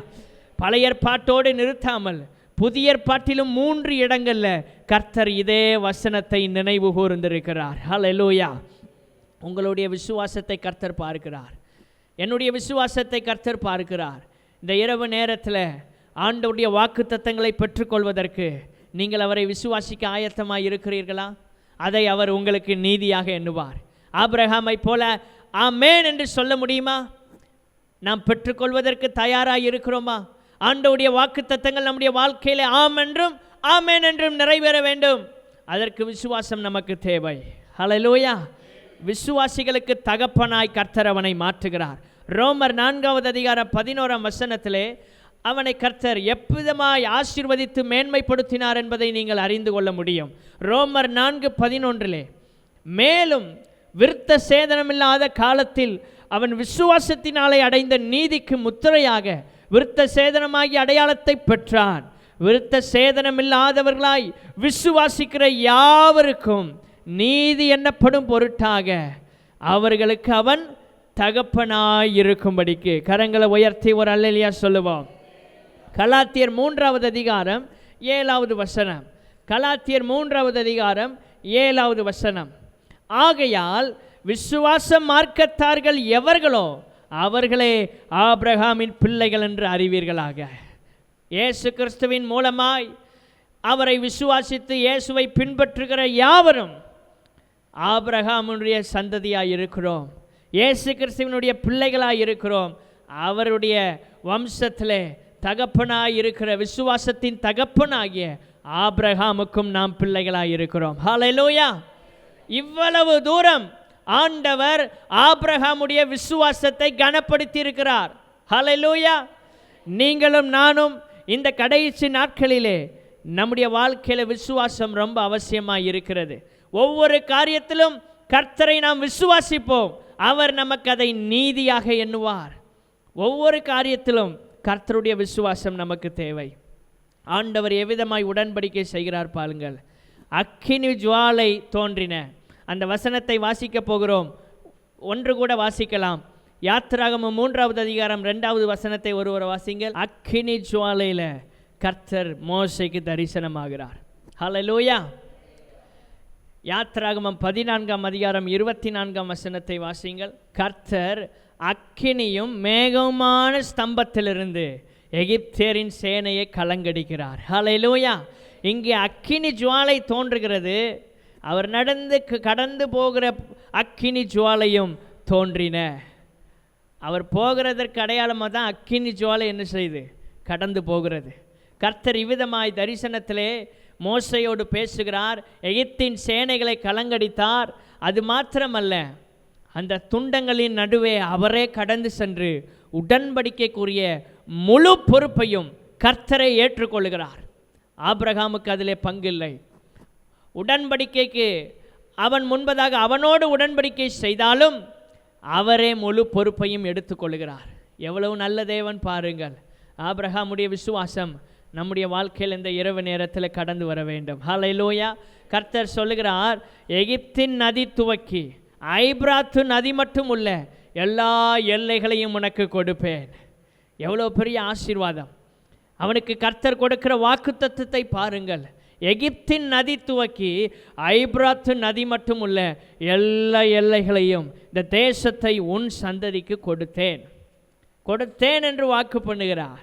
பழைய ஏற்பாட்டோடு நிறுத்தாமல் புதிய ஏற்பாட்டிலும் 3 இடங்களில் கர்த்தர் இதே வசனத்தை நினைவு கூர்ந்திருக்கிறார். ஹல்லேலூயா. உங்களுடைய விசுவாசத்தை கர்த்தர் பார்க்கிறார், என்னுடைய விசுவாசத்தை கர்த்தர் பார்க்கிறார். இந்த இரவு நேரத்தில் ஆண்டவருடைய வாக்குத்தத்தங்களை பெற்றுக்கொள்வதற்கு நீங்கள் அவரை விசுவாசிக்க ஆயத்தமாக இருக்கிறீர்களா? அதை அவர் உங்களுக்கு நீதியாக எண்ணுவார். ஆபிரகாமை போல ஆமென் என்று சொல்ல முடியுமா? நாம் பெற்றுக்கொள்வதற்கு தயாராக இருக்கிறோமா? ஆண்டவருடைய வாக்குத்தத்தங்கள் நம்முடைய வாழ்க்கையில் ஆம் என்றும் ஆமென் என்றும் நிறைவேற வேண்டும். அதற்கு விசுவாசம் நமக்கு தேவை. ஹல்லேலூயா. விசுவாசிகளுக்கு தகப்பனாய் கர்த்தர் அவனை மாற்றுகிறார். ரோமர் 4வது அதிகாரம் 11ஆம் வசனத்திலே அவனை கர்த்தர் எவ்விதமாய் ஆசீர்வதித்து மேன்மைப்படுத்தினார் என்பதை நீங்கள் அறிந்து கொள்ள முடியும். ரோமர் 4:11 மேலும் விருத்த சேதனமில்லாத காலத்தில் அவன் விசுவாசத்தினாலே அடைந்த நீதிக்கு முத்திரையாக விருத்த சேதனமாகிய அடையாளத்தை பெற்றான். விருத்த சேதனமில்லாதவர்களாய் விசுவாசிக்கிற யாவருக்கும் நீதி எண்ணப்படும் பொருட்டாக அவர்களுக்கு அவன் தகப்பனாய் இருக்கும்படிக்கு. கரங்களை உயர்த்தி ஒரு அல்லேலூயா சொல்லுவோம். கலாத்தியர் 3வது அதிகாரம் 7வது வசனம், கலாத்தியர் 3வது அதிகாரம் 7வது வசனம், ஆகையால் விசுவாச மார்க்கத்தார்கள் எவர்களோ அவர்களே ஆபிரகாமின் பிள்ளைகள் என்று அறிவீர்களாக. இயேசு கிறிஸ்துவின் மூலமாய் அவரை விசுவாசித்து இயேசுவை பின்பற்றுகிற யாவரும் ஆபிரகாமுடைய சந்ததியாய் இருக்கிறோம், இயேசு கிறிஸ்துவினுடைய பிள்ளைகளாய் இருக்கிறோம். அவருடைய வம்சத்திலே தகப்பனாய் இருக்கிற விசுவாசத்தின் தகப்பனாகிய ஆபிரகாமுக்கும் நாம் பிள்ளைகளாய் இருக்கிறோம். ஹல்லேலூயா. இவ்வளவு தூரம் ஆண்டவர் ஆபிரகாமுடைய விசுவாசத்தை கனப்படுத்தி இருக்கிறார். ஹல்லேலூயா. நீங்களும் நானும் இந்த கடைசி நாட்களிலே நம்முடைய வாழ்க்கையில் விசுவாசம் ரொம்ப அவசியமாக இருக்கிறது. ஒவ்வொரு காரியத்திலும் கர்த்தரை நாம் விசுவாசிப்போம், அவர் நமக்கு அதை நீதியாக எண்ணுவார். ஒவ்வொரு காரியத்திலும் கர்த்தருடைய விசுவாசம் நமக்கு தேவை. ஆண்டவர் எவ்விதமாய் உடன்படிக்கை செய்கிறார் பாருங்கள். அக்கினி ஜுவாலை தோன்றின அந்த வசனத்தை வாசிக்க போகிறோம். ஒன்று கூட வாசிக்கலாம். யாத்திராகமம் 3வது அதிகாரம் 2வது வசனத்தை ஒருவர் வாசிங்கள். அக்கினி ஜுவாலையில் கர்த்தர் மோசேக்கு தரிசனமாகிறார். ஹல்லேலூயா. யாத்திராகமம் 14ஆம் அதிகாரம் 24ஆம் வசனத்தை வாசிங்கள். கர்த்தர் அக்கினியும் மேகமான ஸ்தம்பத்திலிருந்து எகிப்தியரின் சேனையை கலங்கடிக்கிறார். ஹல்லேலூயா. இங்கே அக்கினி ஜுவாலை தோன்றுகிறது, அவர் கடந்து போகிற அக்கினி ஜுவாலையும் தோன்றின. அவர் போகிறதற்கு அடையாளமாக தான் அக்கினி ஜுவாலை என்ன செய்து கடந்து போகிறது. கர்த்தர் இவ்விதமாய் தரிசனத்திலே மோசையோடு பேசுகிறார். எகிப்தின் சேனைகளை கலங்கடித்தார். அது மாத்திரமல்ல, அந்த துண்டங்களின் நடுவே அவரே கடந்து சென்று உடன்படிக்கைக்குரிய முழு பொறுப்பையும் கர்த்தரை ஏற்றுக்கொள்கிறார். ஆபிரகாமுக்கு அதிலே பங்கில்லை. உடன்படிக்கைக்கு அவன் முன்பதாக அவனோடு உடன்படிக்கை செய்தாலும் அவரே முழு பொறுப்பையும் எடுத்துக்கொள்கிறார். எவ்வளவு நல்ல தேவன் பாருங்கள். ஆபிரகாமுடைய விசுவாசம் நம்முடைய வாழ்க்கையில் இந்த இரவு நேரத்தில் கடந்து வர வேண்டும். ஹல்லேலூயா. கர்த்தர் சொல்லுகிறார், எகிப்தின் நதி துவக்கி ஐபிராத்து நதி மட்டும் உள்ள எல்லா எல்லைகளையும் உனக்கு கொடுப்பேன். எவ்வளோ பெரிய ஆசீர்வாதம்! அவனுக்கு கர்த்தர் கொடுக்கிற வாக்குத்தத்தத்தை பாருங்கள். எகிப்தின் நதி துவக்கி ஐபிராத்து நதி மட்டும் உள்ள எல்லா எல்லைகளையும் இந்த தேசத்தை உன் சந்ததிக்கு கொடுத்தேன் என்று வாக்கு பண்ணுகிறார்.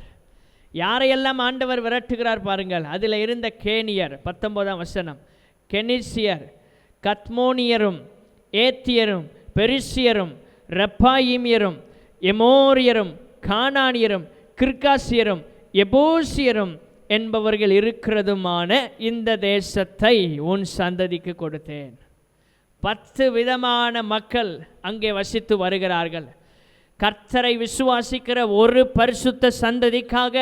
யாரையெல்லாம் ஆண்டவர் விரட்டுகிறார் பாருங்கள். அதில் இருந்த கேனியர், 19ஆம் வசனம், கெனிசியர், கத்மோனியரும், ஏத்தியரும், பெரிசியரும், ரெப்பாயிமியரும், எமோரியரும், கானானியரும், கிர்காசியரும், எபூசியரும் என்பவர்கள் இருக்கிறதுமான இந்த தேசத்தை உன் சந்ததிக்கு கொடுத்தேன். 10 விதமான மக்கள் அங்கே வசித்து வருகிறார்கள். கர்த்தரை விசுவாசிக்கிற ஒரு பரிசுத்த சந்ததிக்காக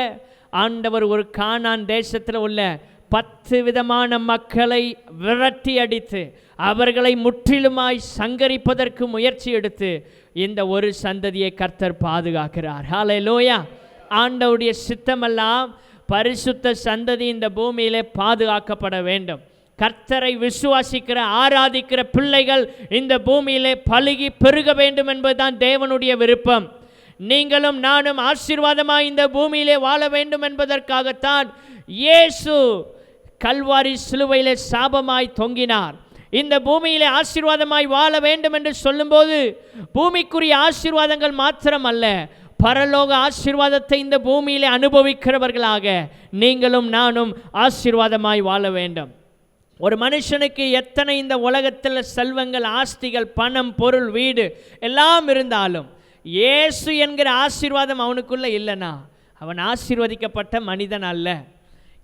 ஆண்டவர் ஒரு கானான் தேசத்தில் உள்ள 10 விதமான மக்களை விரட்டி அடித்து அவர்களை முற்றிலுமாய் சங்கரிப்பதற்கு முயற்சி எடுத்து இந்த ஒரு சந்ததியை கர்த்தர் பாதுகாக்கிறார். ஹல்லேலூயா. ஆண்டவருடைய சித்தமெல்லாம் பரிசுத்த சந்ததி இந்த பூமியிலே பாதுகாக்கப்பட வேண்டும். கர்த்தரை விசுவாசிக்கிற ஆராதிக்கிற பிள்ளைகள் இந்த பூமியிலே பலுகி பெருக வேண்டும் என்பதுதான் தேவனுடைய விருப்பம். நீங்களும் நானும் ஆசீர்வாதமாய் இந்த பூமியிலே வாழ வேண்டும் என்பதற்காகத்தான் இயேசு கல்வாரி சிலுவையிலே சாபமாய் தொங்கினார். இந்த பூமியிலே ஆசீர்வாதமாய் வாழ வேண்டும் என்று சொல்லும்போது பூமிக்குரிய ஆசீர்வாதங்கள் மாத்திரம் அல்ல, பரலோக ஆசீர்வாதத்தை இந்த பூமியிலே அனுபவிக்கிறவர்களாக நீங்களும் நானும் ஆசீர்வாதமாய் வாழ வேண்டும். ஒரு மனுஷனுக்கு எத்தனை இந்த உலகத்தில் செல்வங்கள், ஆஸ்திகள், பணம், பொருள், வீடு எல்லாம் இருந்தாலும் இயேசு என்கிற ஆசீர்வாதம் அவனுக்குள்ளே இல்லைனா அவன் ஆசீர்வதிக்கப்பட்ட மனிதன் அல்ல.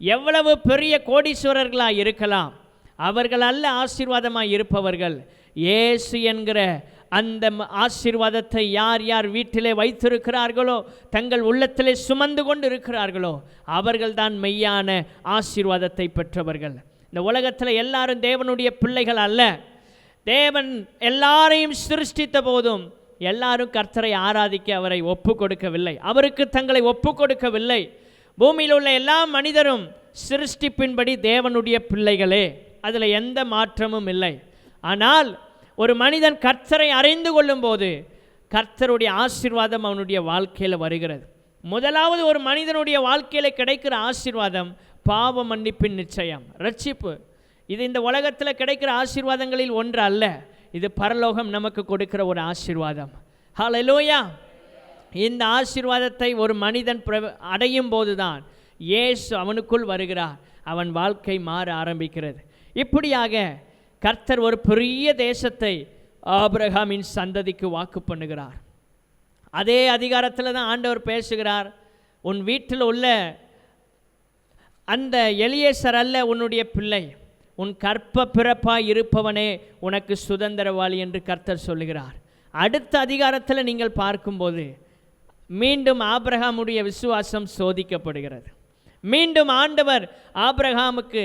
எவ்வளவு பெரிய கோடீஸ்வரர்களாக இருக்கலாம், அவர்கள் அல்ல ஆசீர்வாதமாக இருப்பவர்கள். இயேசு என்கிற அந்த ஆசீர்வாதத்தை யார் யார் வீட்டிலே வைத்திருக்கிறார்களோ, தங்கள் உள்ளத்திலே சுமந்து கொண்டு இருக்கிறார்களோ, அவர்கள்தான் மெய்யான ஆசீர்வாதத்தை பெற்றவர்கள். இந்த உலகத்தில் எல்லாரும் தேவனுடைய பிள்ளைகள் அல்ல. தேவன் எல்லாரையும் சிருஷ்டித்த போதும் எல்லாரும் கர்த்தரை ஆராதிக்க அவரை ஒப்பு கொடுக்கவில்லை, அவருக்கு தங்களை ஒப்பு கொடுக்கவில்லை. பூமியில் உள்ள எல்லா மனிதரும் சிருஷ்டிப்பின்படி தேவனுடைய பிள்ளைகளே, அதில் எந்த மாற்றமும் இல்லை. ஆனால் ஒரு மனிதன் கர்த்தரை அறிந்து கொள்ளும் போது கர்த்தருடைய ஆசீர்வாதம் அவனுடைய வாழ்க்கையில் வருகிறது. முதலாவது ஒரு மனிதனுடைய வாழ்க்கையில் கிடைக்கிற ஆசீர்வாதம் பாவ மன்னிப்பின் நிச்சயம், ரட்சிப்பு. இது இந்த உலகத்தில் கிடைக்கிற ஆசீர்வாதங்களில் ஒன்று அல்ல, இது பரலோகம் நமக்கு கொடுக்கிற ஒரு ஆசீர்வாதம். ஹல்லேலூயா. இந்த ஆசீர்வாதத்தை ஒரு மனிதன் அடையும் போதுதான் இயேசு அவனுக்குள் வருகிறார், அவன் வாழ்க்கை மாற ஆரம்பிக்கிறது. இப்படியாக கர்த்தர் ஒரு பெரிய தேசத்தை ஆபிரகாமின் சந்ததிக்கு வாக்கு பண்ணுகிறார். அதே அதிகாரத்தில் தான் ஆண்டவர் பேசுகிறார், உன் வீட்டில் உள்ள அந்த எலியேசர் அல்ல உன்னுடைய பிள்ளை, உன் கற்ப பிறப்பாய் இருப்பவனே உனக்கு சுதந்திரவாளி என்று கர்த்தர் சொல்லுகிறார். அடுத்த அதிகாரத்தில் நீங்கள் பார்க்கும்போது மீண்டும் ஆபிரகாமுடைய விசுவாசம் சோதிக்கப்படுகிறது. மீண்டும் ஆண்டவர் ஆபிரகாமுக்கு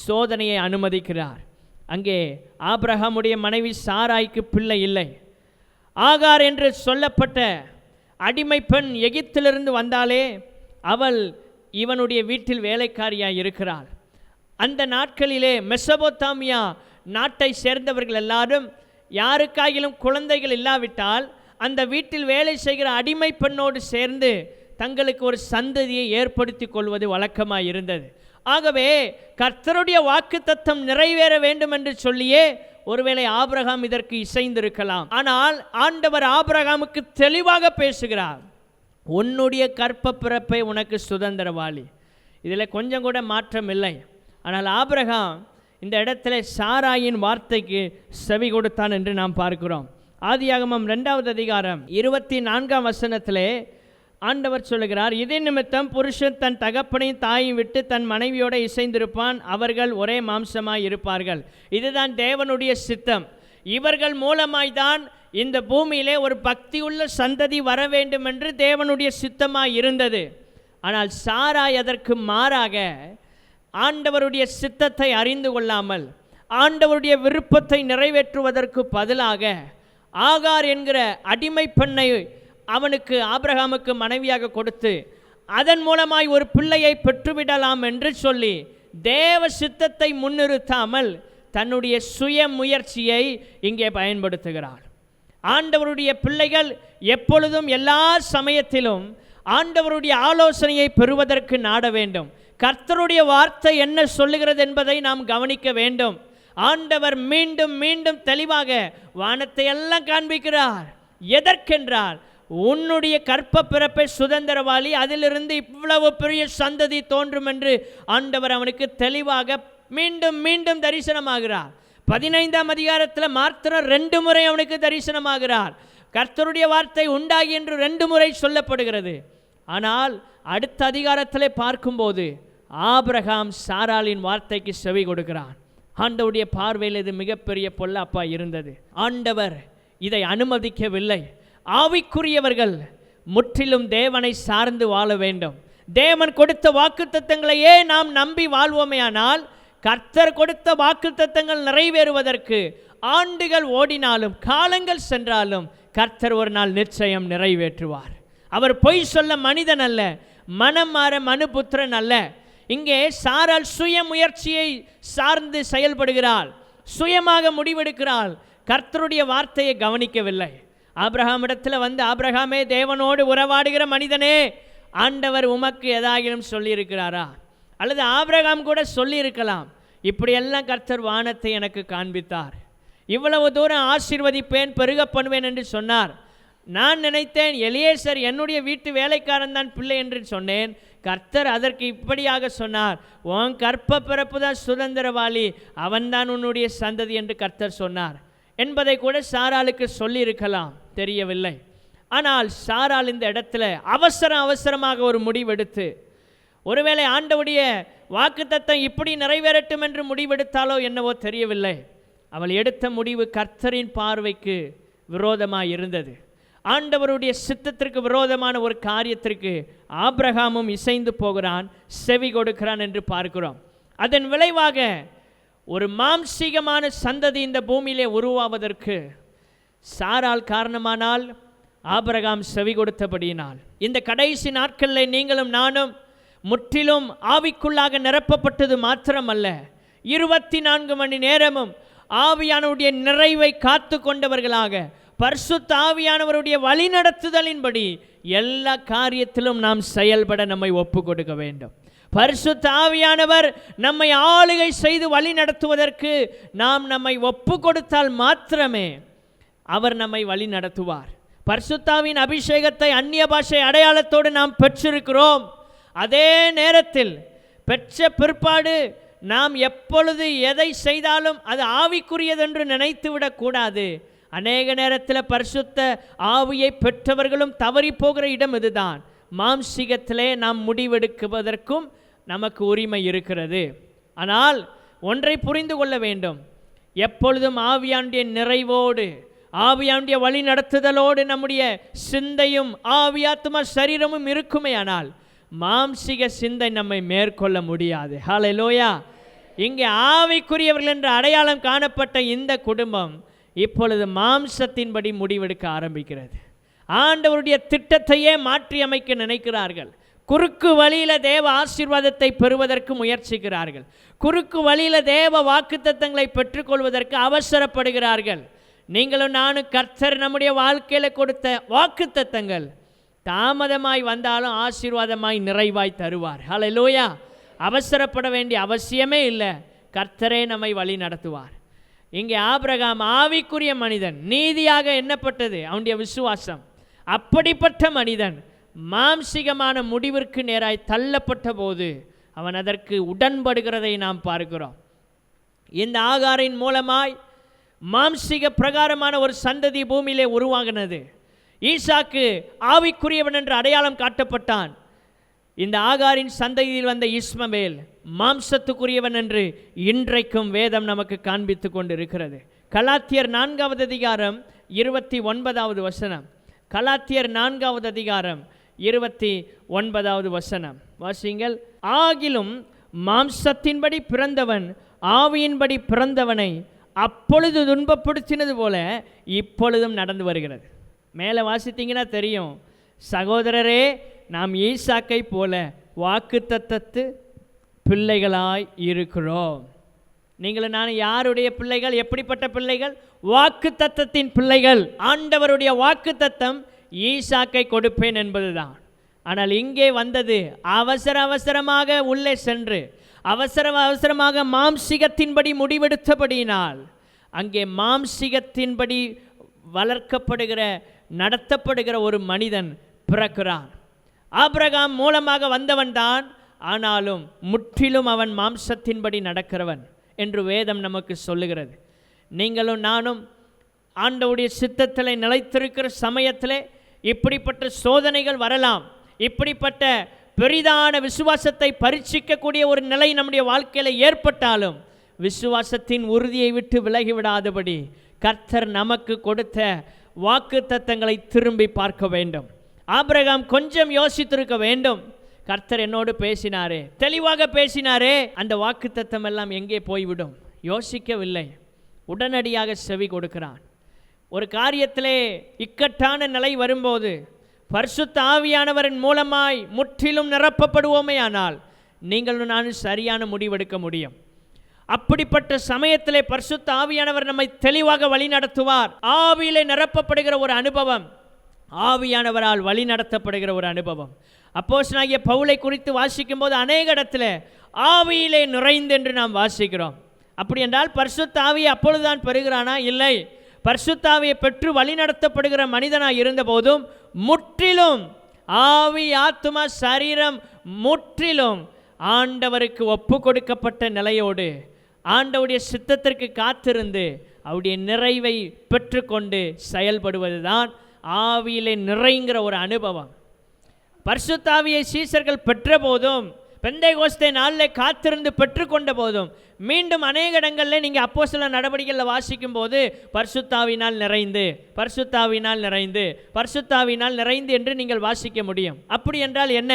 சோதனையை அனுமதிக்கிறார். அங்கே ஆபிரகாமுடைய மனைவி சாராய்க்கு பிள்ளை இல்லை. ஆகார் என்று சொல்லப்பட்ட அடிமை பெண் எகிப்திலிருந்து வந்தாலே அவள் இவனுடைய வீட்டில் வேலைக்காரியாக இருக்கிறாள். அந்த நாட்களிலே மெசபோத்தாமியா நாட்டை சேர்ந்தவர்கள் எல்லாரும் யாருக்காகிலும் குழந்தைகள் இல்லாவிட்டால் அந்த வீட்டில் வேலை செய்கிற அடிமை பெண்ணோடு சேர்ந்து தங்களுக்கு ஒரு சந்ததியை ஏற்படுத்தி கொள்வது வழக்கமாக இருந்தது. ஆகவே கர்த்தருடைய வாக்குத்தத்தம் நிறைவேற வேண்டும் என்று சொல்லியே ஒருவேளை ஆபிரகாம் இதற்கு இசைந்திருக்கலாம். ஆனால் ஆண்டவர் ஆபிரகாமுக்கு தெளிவாக பேசுகிறார், உன்னுடைய கற்ப பிறப்பை உனக்கு சுதந்திரவாளி. இதில் கொஞ்சம் கூட மாற்றம் இல்லை. ஆனால் ஆபிரகாம் இந்த இடத்துல சாராயின் வார்த்தைக்கு செவி கொடுத்தான் என்று நாம் பார்க்கிறோம். ஆதியாகமம் 2வது அதிகாரம் 24ஆம் வசனத்திலே ஆண்டவர் சொல்லுகிறார், இதே நிமித்தம் புருஷன் தன் தகப்பனையும் தாயையும் விட்டு தன் மனைவியோடு இசைந்திருப்பான், அவர்கள் ஒரே மாம்சமாய் இருப்பார்கள். இதுதான் தேவனுடைய சித்தம். இவர்கள் மூலமாய்தான் இந்த பூமியிலே ஒரு பக்தியுள்ள சந்ததி வர வேண்டும் என்று தேவனுடைய சித்தமாய் இருந்தது. ஆனால் சாராய் அதற்கு மாறாக ஆண்டவருடைய சித்தத்தை அறிந்து கொள்ளாமல் ஆண்டவருடைய விருப்பத்தை நிறைவேற்றுவதற்கு பதிலாக ஆகார் என்கிற அடிமை பெண்ணை அவனுக்கு ஆபிரகாமுக்கு மனைவியாக கொடுத்து அதன் மூலமாய் ஒரு பிள்ளையை பெற்றுவிடலாம் என்று சொல்லி தேவ சித்தத்தை முன்னிறுத்தாமல் தன்னுடைய சுய முயற்சியை இங்கே பயன்படுத்துகிறாள். ஆண்டவருடைய பிள்ளைகள் எப்பொழுதும் எல்லா சமயத்திலும் ஆண்டவருடைய ஆலோசனையை பெறுவதற்கு நாட வேண்டும். கர்த்தருடைய வார்த்தை என்ன சொல்லுகிறது என்பதை நாம் கவனிக்க வேண்டும். ஆண்டவர் மீண்டும் மீண்டும் தெளிவாக வானத்தை எல்லாம் காண்பிக்கிறார். எதற்கென்றால் உன்னுடைய கற்ப பிறப்பை சுதந்திரவாளி, அதிலிருந்து இவ்வளவு பெரிய சந்ததி தோன்றும் என்று ஆண்டவர் அவனுக்கு தெளிவாக மீண்டும் மீண்டும் தரிசனமாகிறார். 15ஆம் அதிகாரத்தில் மாத்திரம் 2 முறை அவனுக்கு தரிசனமாகிறார். கர்த்தருடைய வார்த்தை உண்டாகி என்று 2 முறை சொல்லப்படுகிறது. ஆனால் அடுத்த அதிகாரத்தில் பார்க்கும்போது ஆபிரகாம் சாராளின் வார்த்தைக்கு செவி கொடுக்கிறான். ஆண்டவருடைய பார்வையில் இது மிகப்பெரிய பொல்லாப்பா இருந்தது. ஆண்டவர் இதை அனுமதிக்கவில்லை. ஆவிக்குரியவர்கள் முற்றிலும் தேவனை சார்ந்து வாழ வேண்டும். தேவன் கொடுத்த வாக்குத்தத்தங்களையே நாம் நம்பி வாழ்வோமேயானால் கர்த்தர் கொடுத்த வாக்குத்தத்தங்கள் நிறைவேறுவதற்கு ஆண்டுகள் ஓடினாலும் காலங்கள் சென்றாலும் கர்த்தர் ஒரு நாள் நிச்சயம் நிறைவேற்றுவார். அவர் பொய் சொல்ல மனிதன் அல்ல, மனம் மாற மனுபுத்திரன் அல்ல. இங்கே சாராள் சுய முயற்சியை சார்ந்து செயல்படுகிறாள், சுயமாக முடிவெடுக்கிறாள். கர்த்தருடைய வார்த்தையை கவனிக்கவில்லை. ஆபிரகாமிடத்தில் வந்து, ஆபிரகாமே, தேவனோடு உறவாடுகிற மனிதனே, ஆண்டவர் உமக்கு எதாகிலும் சொல்லியிருக்கிறாரா? அல்லது ஆபிரகாம் கூட சொல்லியிருக்கலாம், இப்படியெல்லாம் கர்த்தர் வானத்தை எனக்கு காண்பித்தார், இவ்வளவு தூரம் ஆசீர்வதிப்பேன், பெருக பண்ணுவேன் என்று சொன்னார். நான் நினைத்தேன் எலியேசர் என்னுடைய வீட்டு வேலைக்காரன் தான் பிள்ளை என்று சொன்னேன். கர்த்தர் அதற்கு இப்படியாக சொன்னார், உன் கற்ப பிறப்பு தான் சுதந்திரவாளி, அவன்தான் உன்னுடைய சந்ததி என்று கர்த்தர் சொன்னார் என்பதை கூட சாராளுக்கு சொல்லியிருக்கலாம், தெரியவில்லை. ஆனால் சாராள் இந்த இடத்துல அவசரமாக ஒரு முடிவெடுத்து, ஒருவேளை ஆண்டவுடைய வாக்குத்தத்தம் இப்படி நிறைவேறட்டும் என்று முடிவெடுத்தாலோ என்னவோ தெரியவில்லை, அவள் எடுத்த முடிவு கர்த்தரின் பார்வைக்கு விரோதமாக இருந்தது. ஆண்டவருடைய சித்தத்திற்கு விரோதமான ஒரு காரியத்திற்கு ஆபிரகாமும் இசைந்து போகிறான், செவி கொடுக்கிறான் என்று பார்க்கிறோம். அதன் விளைவாக ஒரு மாம்சீகமான சந்ததி இந்த பூமியிலே உருவாவதற்கு சாராள் காரணமானால், ஆபிரகாம் செவி கொடுத்தபடியினால். இந்த கடைசி நாட்களில் நீங்களும் நானும் முற்றிலும் ஆவிக்குள்ளாக நிரப்பப்பட்டது மாத்திரமல்ல, 24 மணி நேரமும் ஆவியானவருடைய நிறைவை காத்து கொண்டவர்களாக, பரிசுத்த ஆவியானவருடைய வழிநடத்துதலின்படி எல்லா காரியத்திலும் நாம் செயல்பட நம்மை ஒப்பு கொடுக்க வேண்டும். பரிசுத்த ஆவியானவர் நம்மை ஆளுகை செய்து வழி நடத்துவதற்கு நாம் நம்மை ஒப்பு கொடுத்தால் மாத்திரமே அவர் நம்மை வழி நடத்துவார். பரிசுத்தாவின் அபிஷேகத்தை அந்நிய பாஷை அடையாளத்தோடு நாம் பெற்றிருக்கிறோம். அதே நேரத்தில் பெற்ற பிற்பாடு நாம் எப்பொழுது எதை செய்தாலும் அது ஆவிக்குரியதென்று நினைத்து விடக்கூடாது. அநேக நேரத்தில் பரிசுத்த ஆவியை பெற்றவர்களும் தவறி போகிற இடம் இதுதான். மாம்சீகத்திலே நாம் முடிவெடுக்குவதற்கும் நமக்கு உரிமை இருக்கிறது. ஆனால் ஒன்றை புரிந்து கொள்ள வேண்டும், எப்பொழுதும் ஆவியானுடைய நிறைவோடு, ஆவியானுடைய வழி நடத்துதலோடு நம்முடைய சிந்தையும் ஆவியாத்மா சரீரமும் இருக்குமே ஆனால் மாம்சீக சிந்தை நம்மை மேற்கொள்ள முடியாது. ஹல்லேலூயா. இங்கே ஆவிக்குரியவர்கள் என்ற அடையாளம் காணப்பட்ட இந்த குடும்பம் இப்பொழுது மாம்சத்தின்படி முடிவெடுக்க ஆரம்பிக்கிறது. ஆண்டவருடைய திட்டத்தையே மாற்றி அமைக்க நினைக்கிறார்கள். குறுக்கு வழியில் தேவ ஆசீர்வாதத்தை பெறுவதற்கு முயற்சிக்கிறார்கள். குறுக்கு வழியில் தேவ வாக்குத்தத்தங்களை பெற்றுக்கொள்வதற்கு அவசரப்படுகிறார்கள். நீங்களும் நானும் கர்த்தர் நம்முடைய வாழ்க்கையில் கொடுத்த வாக்குத்தத்தங்கள் தாமதமாய் வந்தாலும் ஆசீர்வாதமாய் நிறைவாய் தருவார். ஹல்லேலூயா. அவசரப்பட வேண்டிய அவசியமே இல்லை, கர்த்தரே நம்மை வழி நடத்துவார். இங்கே ஆபிரகாம் ஆவிக்குரிய மனிதன், நீதியாக எண்ணப்பட்டது அவனுடைய விசுவாசம். அப்படிப்பட்ட மனிதன் மாம்சீகமான முடிவிற்கு நேராய் தள்ளப்பட்ட போது அவன் அதற்கு உடன்படுகிறதை நாம் பார்க்கிறோம். இந்த ஆகாரின் மூலமாய் மாம்சீக பிரகாரமான ஒரு சந்ததி பூமியிலே உருவாகினது. ஈசாக்கு ஆவிக்குரியவன் என்று அடையாளம் காட்டப்பட்டான். இந்த ஆகாரின் சந்ததியில் வந்த இஸ்மவேல் மாம்சத்துக்குரியவன் என்று இன்றைக்கும் வேதம் நமக்கு காண்பித்து கொண்டு இருக்கிறது. கலாத்தியர் 4வது அதிகாரம் 29வது வசனம். கலாத்தியர் 4வது அதிகாரம் 29வது வசனம் வாசிங்கள். ஆகிலும் மாம்சத்தின்படி பிறந்தவன் ஆவியின்படி பிறந்தவனை அப்பொழுது துன்பப்படுத்தினது போல இப்பொழுதும் நடந்து வருகிறது. மேலே வாசித்தீங்கன்னா தெரியும். சகோதரரே, நாம் ஈசாக்கை போல வாக்குத்தத்தத்து பிள்ளைகளாய் இருக்கிறோம். நீங்களும் நான் யாருடைய பிள்ளைகள்? எப்படிப்பட்ட பிள்ளைகள்? வாக்குத்தத்தத்தின் பிள்ளைகள். ஆண்டவருடைய வாக்குத்தத்தம் ஈசாக்கை கொடுப்பேன் என்பதுதான். ஆனால் இங்கே வந்தது அவசரமாக உள்ளே சென்று அவசரமாக மாம்சிகத்தின்படி முடிவெடுத்தபடியினால் அங்கே மாம்சிகத்தின்படி வளர்க்கப்படுகிற நடத்தப்படுகிற ஒரு மனிதன் பிறக்கிறான். ஆபிரகாம் மூலமாக வந்தவன்தான், ஆனாலும் முற்றிலும் அவன் மாம்சத்தின்படி நடக்கிறவன் என்று வேதம் நமக்கு சொல்லுகிறது. நீங்களும் நானும் ஆண்டவருடைய சித்தத்திலே நிலைத்திருக்கிற சமயத்திலே இப்படிப்பட்ட சோதனைகள் வரலாம். இப்படிப்பட்ட பெரிதான விசுவாசத்தை பரீட்சிக்கக்கூடிய ஒரு நிலை நம்முடைய வாழ்க்கையில் ஏற்பட்டாலும் விசுவாசத்தின் உறுதியை விட்டு விலகிவிடாதபடி கர்த்தர் நமக்கு கொடுத்த வாக்குத்தத்தங்களை திரும்பி பார்க்க வேண்டும். ஆபிரகாம் கொஞ்சம் யோசித்திருக்க வேண்டும். கர்த்தர் என்னோடு பேசினாரே, தெளிவாக பேசினாரே, அந்த வாக்குத்தத்தம் எல்லாம் எங்கே போய்விடும்? யோசிக்கவில்லை, உடனடியாக செவி கொடுக்கிறான். ஒரு காரியத்திலே இக்கட்டான நிலை வரும்போது பரிசுத்த ஆவியானவரின் மூலமாய் முற்றிலும் நிரப்பப்படுவோமே ஆனால் நீங்களும் நானும் சரியான முடிவெடுக்க முடியும். அப்படிப்பட்ட சமயத்திலே பரிசுத்த ஆவியானவர் நம்மை தெளிவாக வழி நடத்துவார். ஆவியிலே நிரப்பப்படுகிற ஒரு அனுபவம், ஆவியானவரால் வழி நடத்தப்படுகிற ஒரு அனுபவம். அப்போஸ்தலனாகிய பவுலை குறித்து வாசிக்கும் போது அநேக இடத்துல ஆவியிலே நிறைந்து என்று நாம் வாசிக்கிறோம். அப்படி என்றால் பரிசுத்த ஆவியை அப்பொழுதுதான் பெறுகிறானா? இல்லை. பரிசுத்த ஆவியை பெற்று வழி நடத்தப்படுகிற மனிதனாக இருந்த போதும் முற்றிலும் ஆவி ஆத்துமா சரீரம் முற்றிலும் ஆண்டவருக்கு ஒப்பு கொடுக்கப்பட்ட நிலையோடு ஆண்டவருடைய சித்தத்திற்கு காத்திருந்து அவருடைய நிறைவை பெற்றுக்கொண்டு செயல்படுவதுதான் ஆவியிலே நிறைங்கிற ஒரு அனுபவம். பரிசுத்த ஆவியை சீஷர்கள் பெற்ற போதும், பெந்தைகோஸ்தே நாளில் காத்திருந்து பெற்றுக்கொண்ட போதும், மீண்டும் அநேக இடங்களில் நீங்கள் அப்போஸ்தலர் நடவடிக்கைகளில் வாசிக்கும் போது பரிசுத்தாவினால் நிறைந்து பரிசுத்தாவினால் நிறைந்து பரிசுத்தாவினால் நிறைந்து என்று நீங்கள் வாசிக்க முடியும். அப்படி என்றால் என்ன?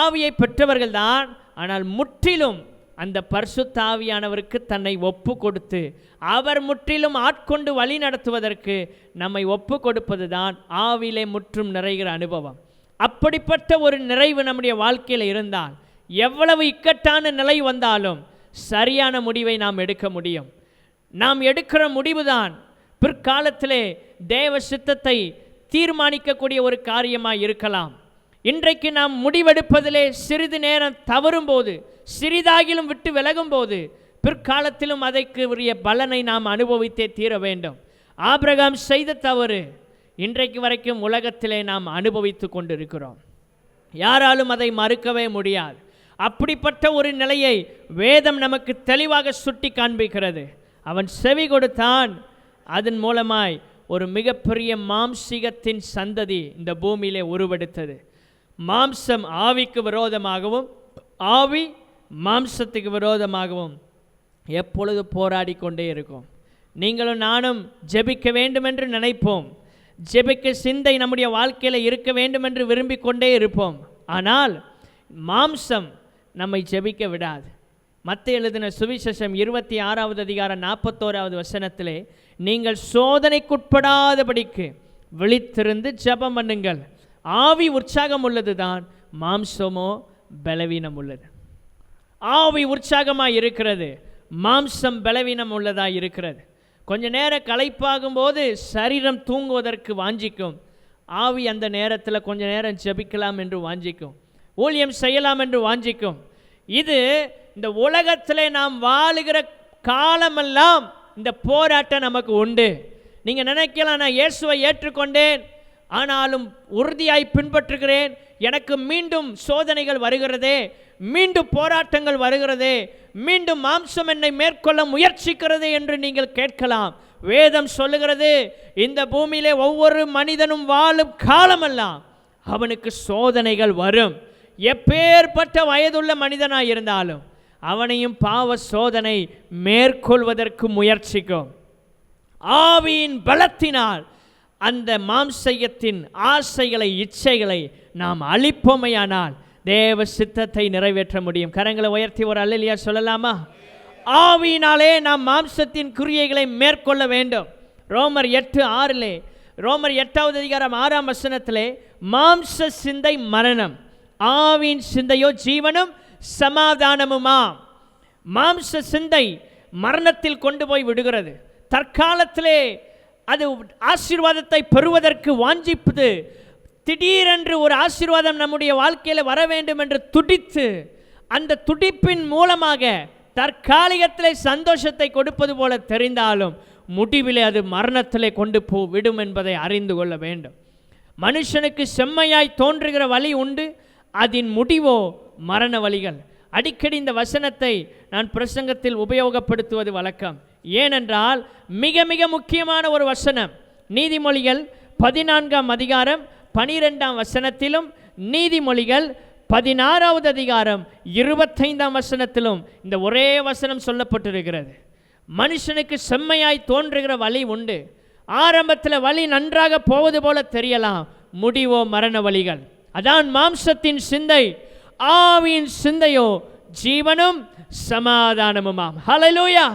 ஆவியை பெற்றவர்கள் தான், ஆனால் முற்றிலும் அந்த பரிசுத்த ஆவியானவருக்கு தன்னை ஒப்பு கொடுத்து அவர் முற்றிலும் ஆட்கொண்டு வழி நடத்துவதற்கு நம்மை ஒப்பு கொடுப்பது தான் ஆவியிலே முற்றும் நிறைகிற அனுபவம். அப்படிப்பட்ட ஒரு நிறைவு நம்முடைய வாழ்க்கையில் இருந்தால் எவ்வளவு இக்கட்டான நிலை வந்தாலும் சரியான முடிவை நாம் எடுக்க முடியும். நாம் எடுக்கிற முடிவுதான் பிற்காலத்திலே தேவ சித்தத்தை தீர்மானிக்கக்கூடிய ஒரு காரியமாக இருக்கலாம். இன்றைக்கு நாம் முடிவெடுப்பதிலே சிறிது நேரம் தவறும் போது, சிறிதாகிலும் விட்டு விலகும் போது பிற்காலத்திலும் அதற்கு உரிய பலனை நாம் அனுபவித்தே தீர வேண்டும். ஆபிரகாம் செய்த தவறு இன்றைக்கு வரைக்கும் உலகத்திலே நாம் அனுபவித்து கொண்டிருக்கிறோம். யாராலும் அதை மறுக்கவே முடியாது. அப்படிப்பட்ட ஒரு நிலையை வேதம் நமக்கு தெளிவாக சுட்டி காண்பிக்கிறது. அவன் செவி கொடுத்தான். அதன் மூலமாய் ஒரு மிகப்பெரிய மாம்சீகத்தின் சந்ததி இந்த பூமியிலே உருவெடுத்தது. மாம்சம் ஆவிக்கு விரோதமாகவும் ஆவி மாம்சத்துக்கு விரோதமாகவும் எப்பொழுது போராடி கொண்டே இருக்கும். நீங்களும் நானும் ஜெபிக்க வேண்டும் என்று நினைப்போம். ஜெபிக்க சிந்தை நம்முடைய வாழ்க்கையில் இருக்க வேண்டும் என்று விரும்பிக் கொண்டே இருப்போம். ஆனால் மாம்சம் நம்மை ஜெபிக்க விடாது. மத்தேயு எழுதின சுவிசேஷம் 26வது அதிகாரம் 41வது வசனத்திலே, நீங்கள் சோதனைக்குட்படாதபடிக்கு விழித்திருந்து ஜெபம் பண்ணுங்கள். ஆவி உற்சாகம் உள்ளது தான், மாம்சமோ பலவீனம் உள்ளது. ஆவி உற்சாகமாக இருக்கிறது, மாம்சம் பலவீனம் உள்ளதாக இருக்கிறது. கொஞ்ச நேரம் களைப்பாகும் போது சரீரம் தூங்குவதற்கு வாஞ்சிக்கும். ஆவி அந்த நேரத்தில் கொஞ்ச நேரம் ஜெபிக்கலாம் என்று வாஞ்சிக்கும், ஊழியம் செய்யலாம் என்று வாஞ்சிக்கும். இது இந்த உலகத்தில் நாம் வாழுகிற காலமெல்லாம் இந்த போராட்டம் நமக்கு உண்டு. நீங்கள் நினைக்கலாம், நான் இயேசுவை ஏற்றுக்கொண்டேன், ஆனாலும் உறுதியாய் பின்பற்றுகிறேன், எனக்கு மீண்டும் சோதனைகள் வருகிறதே, மீண்டும் போராட்டங்கள் வருகிறதே, மீண்டும் மாம்சம் என்னை மேற்கொள்ள முயற்சிக்கிறது என்று நீங்கள் கேட்கலாம். வேதம் சொல்லுகிறது, இந்த பூமியிலே ஒவ்வொரு மனிதனும் வாழும் காலமெல்லாம் அவனுக்கு சோதனைகள் வரும். எப்பேற்பட்ட வயதுள்ள மனிதனாய் இருந்தாலும் அவனையும் பாவ சோதனை மேற்கொள்வதற்கு முயற்சிக்கும். ஆவியின் பலத்தினால் அந்த மாம்சயத்தின் ஆசைகளை, இச்சைகளை நாம் அழிப்போமையானால் தேவ சித்தத்தை நிறைவேற்ற முடியும். கரங்களை உயர்த்தி ஒரு அல்லேலூயா சொல்லலாமா? ஆவியினாலே நாம் மாம்சத்தின் கிரியைகளை மேற்கொள்ள வேண்டும். ரோமர் 8:6 ரோமர் 8வது அதிகாரம் 6ஆம் வசனத்திலே, மாம்ச சிந்தை மரணம், ஆவியின் சிந்தையோ ஜீவனும் சமாதானமுமா. மாம்ச சிந்தை மரணத்தில் கொண்டு போய் விடுகிறது. தற்காலத்திலே அது ஆசீர்வாதத்தை பெறுவதற்கு வாஞ்சிப்பது, திடீரென்று ஒரு ஆசீர்வாதம் நம்முடைய வாழ்க்கையில் வர வேண்டும் என்று துடித்து, அந்த துடிப்பின் மூலமாக தற்காலிகத்திலே சந்தோஷத்தை கொடுப்பது போல தெரிந்தாலும் முடிவிலே அது மரணத்திலே கொண்டு விடும் என்பதை அறிந்து கொள்ள வேண்டும். மனுஷனுக்கு செம்மையாய் தோன்றுகிற வழி உண்டு, அதன் முடிவோ மரண வழிகள். அடிக்கடி இந்த வசனத்தை நான் பிரசங்கத்தில் உபயோகப்படுத்துவது வழக்கம். ஏனென்றால் மிக மிக முக்கியமான ஒரு வசனம். நீதிமொழிகள் 14ஆம் அதிகாரம் 12ஆம் வசனத்திலும், நீதிமொழிகள் 16வது அதிகாரம் 25ஆம் வசனத்திலும் இந்த ஒரே வசனம் சொல்லப்பட்டிருக்கிறது. மனுஷனுக்கு செம்மையாய் தோன்றுகிற வழி உண்டு. ஆரம்பத்தில் வழி நன்றாக போவது போல தெரியலாம், முடிவோ மரண வழிகள். அதான் மாம்சத்தின் சிந்தை, ஆவியின் சிந்தையோ ஜீவனும் சமாதானமுமாம். ஹல்லேலூயா!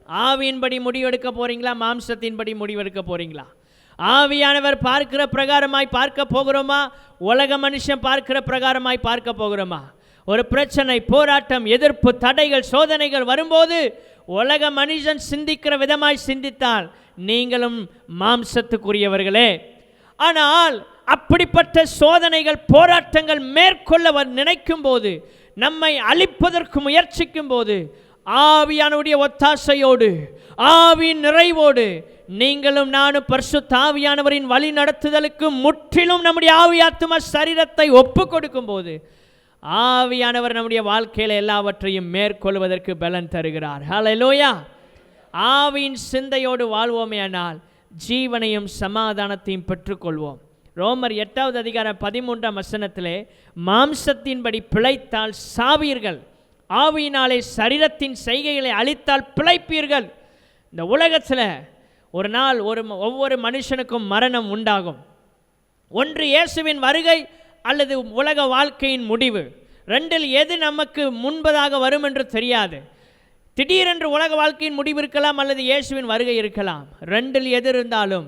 ஆவியின்படி முடிவெடுக்க போறீங்களா, மாம்சத்தின்படி முடிவெடுக்க போறீங்களா? ஆவியானவர் பார்க்கிற பிரகாரமாய் பார்க்க போகிறோமா, உலக மனுஷன் பார்க்கிற பிரகாரமாய் பார்க்க போகிறோமா? ஒரு பிரச்சனை, போராட்டம், எதிர்ப்பு, தடைகள், சோதனைகள் வரும்போது உலக மனுஷன் சிந்திக்கிற விதமாய் சிந்தித்தால் நீங்களும் மாம்சத்துக்குரியவர்களே. ஆனால் அப்படிப்பட்ட சோதனைகள், போராட்டங்கள் மேற்கொள்ள நினைக்கும் போது, நம்மை அழிப்பதற்கு முயற்சிக்கும் போது, ஆவியானுடைய ஒத்தாசையோடு, ஆவியின் நிறைவோடு நீங்களும் நானும் பரிசுத்த ஆவியானவரின் வழி நடத்துதலுக்கு முற்றிலும் நம்முடைய ஆவியாத்ம சரீரத்தை ஒப்பு கொடுக்கும் போது ஆவியானவர் நம்முடைய வாழ்க்கையில் எல்லாவற்றையும் மேற்கொள்வதற்கு பலன் தருகிறார். ஹல்லேலூயா! ஆவியின் சிந்தையோடு வாழ்வோமேயானால் ஜீவனையும் சமாதானத்தையும் பெற்றுக்கொள்வோம். ரோமர் 8வது அதிகாரம் 13ஆம் வசனத்திலே, மாம்சத்தின்படி பிழைத்தால் சாவீர்கள், ஆவியினாலே சரீரத்தின் செய்கைகளை அழித்தால் பிழைப்பீர்கள். இந்த உலகத்தில் ஒரு நாள் ஒவ்வொரு மனுஷனுக்கும் மரணம் உண்டாகும். ஒன்று இயேசுவின் வருகை அல்லது உலக வாழ்க்கையின் முடிவு. ரெண்டில் எது நமக்கு முன்பதாக வரும் என்று தெரியாது. திடீரென்று உலக வாழ்க்கையின் முடிவு இருக்கலாம், அல்லது இயேசுவின் வருகை இருக்கலாம். ரெண்டில் எது இருந்தாலும்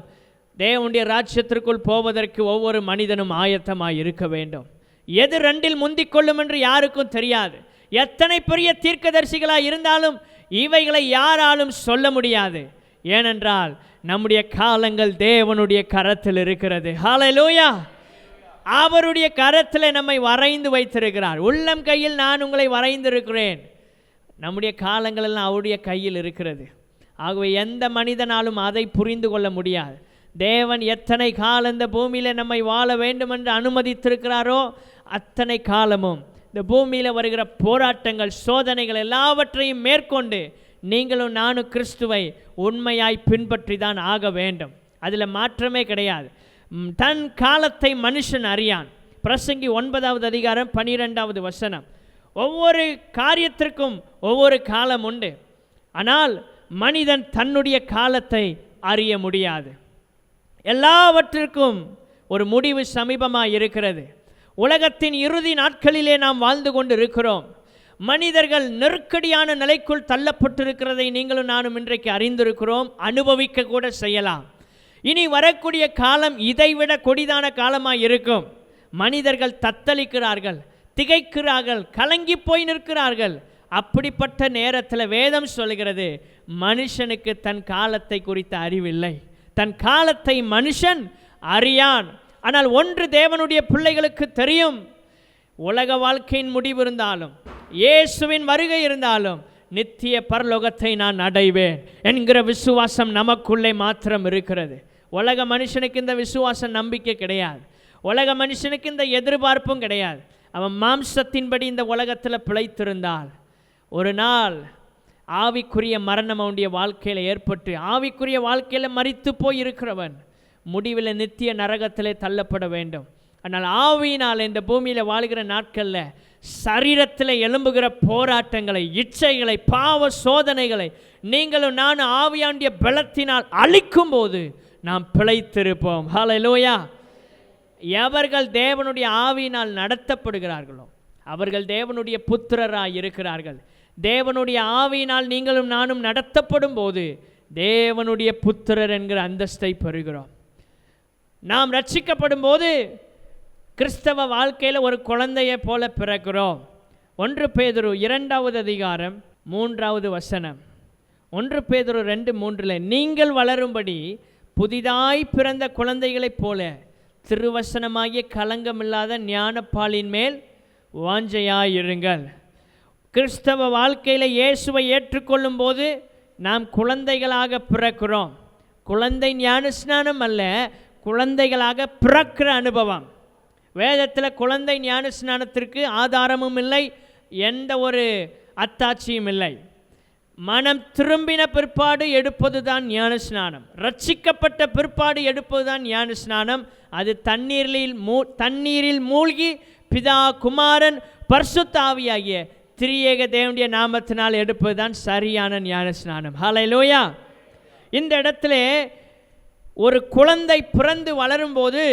தேவனுடைய ராஜ்யத்திற்குள் போவதற்கு ஒவ்வொரு மனிதனும் ஆயத்தமாய் இருக்க வேண்டும். எது ரெண்டில் முந்திக் கொள்ளும் என்று யாருக்கும் தெரியாது. எத்தனை பெரிய தீர்க்கதரிசிகளாக இருந்தாலும் இவைகளை யாராலும் சொல்ல முடியாது. ஏனென்றால் நம்முடைய காலங்கள் தேவனுடைய கரத்தில் இருக்கிறது. ஹல்லேலூயா! அவருடைய கரத்தில் நம்மை வரைந்து வைத்திருக்கிறார். உள்ளம் கையில் நான் உங்களை வரைந்திருக்கிறேன். நம்முடைய காலங்கள் எல்லாம் அவருடைய கையில் இருக்கிறது. ஆகவே எந்த மனிதனாலும் அதை புரிந்து கொள்ள முடியாது. தேவன் எத்தனை காலம் இந்த பூமியில் நம்மை வாழ வேண்டும் என்று அனுமதித்திருக்கிறாரோ அத்தனை காலமும் இந்த பூமியில் வருகிற போராட்டங்கள், சோதனைகள் எல்லாவற்றையும் மேற்கொண்டு நீங்களும் நானும் கிறிஸ்துவை உண்மையாய் பின்பற்றி தான் ஆக வேண்டும். அதில் மாற்றமே கிடையாது. தன் காலத்தை மனுஷன் அறியான். பிரசங்கி 9வது அதிகாரம் 12வது வசனம். ஒவ்வொரு காரியத்திற்கும் ஒவ்வொரு காலம் உண்டு. ஆனால் மனிதன் தன்னுடைய காலத்தை அறிய முடியாது. எல்லாவற்றிற்கும் ஒரு முடிவு சமீபமாக இருக்கிறது. உலகத்தின் இறுதி நாட்களிலே நாம் வாழ்ந்து கொண்டு இருக்கிறோம். மனிதர்கள் நெருக்கடியான நிலைக்குள் தள்ளப்பட்டிருக்கிறதை நீங்களும் நானும் இன்றைக்கு அறிந்திருக்கிறோம், அனுபவிக்க கூட செய்யலாம். இனி வரக்கூடிய காலம் இதைவிட கொடிதான காலமாக இருக்கும். மனிதர்கள் தத்தளிக்கிறார்கள், திகைக்கிறார்கள், கலங்கி போய் நிற்கிறார்கள். அப்படிப்பட்ட நேரத்தில் வேதம் சொல்கிறது, மனுஷனுக்கு தன் காலத்தை குறித்த அறிவில்லை, தன் காலத்தை மனுஷன் அறியான். ஆனால் ஒன்று தேவனுடைய பிள்ளைகளுக்கு தெரியும், உலக வாழ்க்கையின் முடிவு இருந்தாலும் இயேசுவின் வருகை இருந்தாலும் நித்திய பரலோகத்தை நான் அடைவேன் என்கிற விசுவாசம் நமக்குள்ளே மாத்திரம் இருக்கிறது. உலக மனுஷனுக்கு இந்த விசுவாசம் நம்பிக்கை கிடையாது. உலக மனுஷனுக்கு இந்த எதிர்பார்ப்பும் கிடையாது. அவன் மாம்சத்தின்படி இந்த உலகத்தில் பிழைத்திருந்தால் ஒரு நாள் ஆவிக்குரிய மரணம் அவனுடைய வாழ்க்கையில் ஏற்பட்டு ஆவிக்குரிய வாழ்க்கையில் மரித்து போய் இருக்கிறவன் முடிவில் நித்திய நரகத்திலே தள்ளப்பட வேண்டும். ஆனால் ஆவியினால் இந்த பூமியில் வாழ்கிற நாட்களில் சரீரத்தில் எழும்புகிற போராட்டங்களை, இச்சைகளை, பாவ சோதனைகளை நீங்களும் நானும் ஆவியாண்டிய பலத்தினால் அழிக்கும் போது நாம் பிழைத்திருப்போம். ஹல்லேலூயா. எவர்கள் தேவனுடைய ஆவியினால் நடத்தப்படுகிறார்களோ அவர்கள் தேவனுடைய புத்திரராய் இருக்கிறார்கள். தேவனுடைய ஆவியினால் நீங்களும் நானும் நடத்தப்படும் போது தேவனுடைய புத்திரர் என்கிற அந்தஸ்தை பெறுகிறோம். நாம் ரட்சிக்கப்படும் போது கிறிஸ்தவ வாழ்க்கையில் ஒரு குழந்தையை போல பிறக்கிறோம். 1 பேதுரு 2வது அதிகாரம் 3வது வசனம். 1 பேதுரு 2:3 நீங்கள் வளரும்படி புதிதாய் பிறந்த குழந்தைகளைப் போல திருவசனமாகிய களங்கமில்லாத ஞானப்பாலின் மேல் வாஞ்சையாயிருங்கள். கிறிஸ்தவ வாழ்க்கையில் இயேசுவை ஏற்றுக்கொள்ளும் போது நாம் குழந்தைகளாக பிறக்கிறோம். குழந்தை ஞானஸ்நானம் அல்ல, குழந்தைகளாக பிறக்கிற அனுபவம். வேதத்தில் குழந்தை ஞானஸ்நானத்திற்கு ஆதாரமும் இல்லை, எந்த ஒரு அத்தாட்சியும் இல்லை. மனம் திரும்பின பிற்பாடு எடுப்பது தான் ஞானஸ்நானம். ரட்சிக்கப்பட்ட பிற்பாடு எடுப்பது தான் ஞானஸ்நானம். அது தண்ணீரில் மூழ்கி பிதா, குமாரன், பரிசுத்த ஆவியாகிய திரியேக தேவனுடைய நாமத்தினால் எடுப்பது தான் சரியான ஞானஸ்நானம். ஹல்லேலூயா. இந்த இடத்துல ஒரு குழந்தை பிறந்து வளரும்போது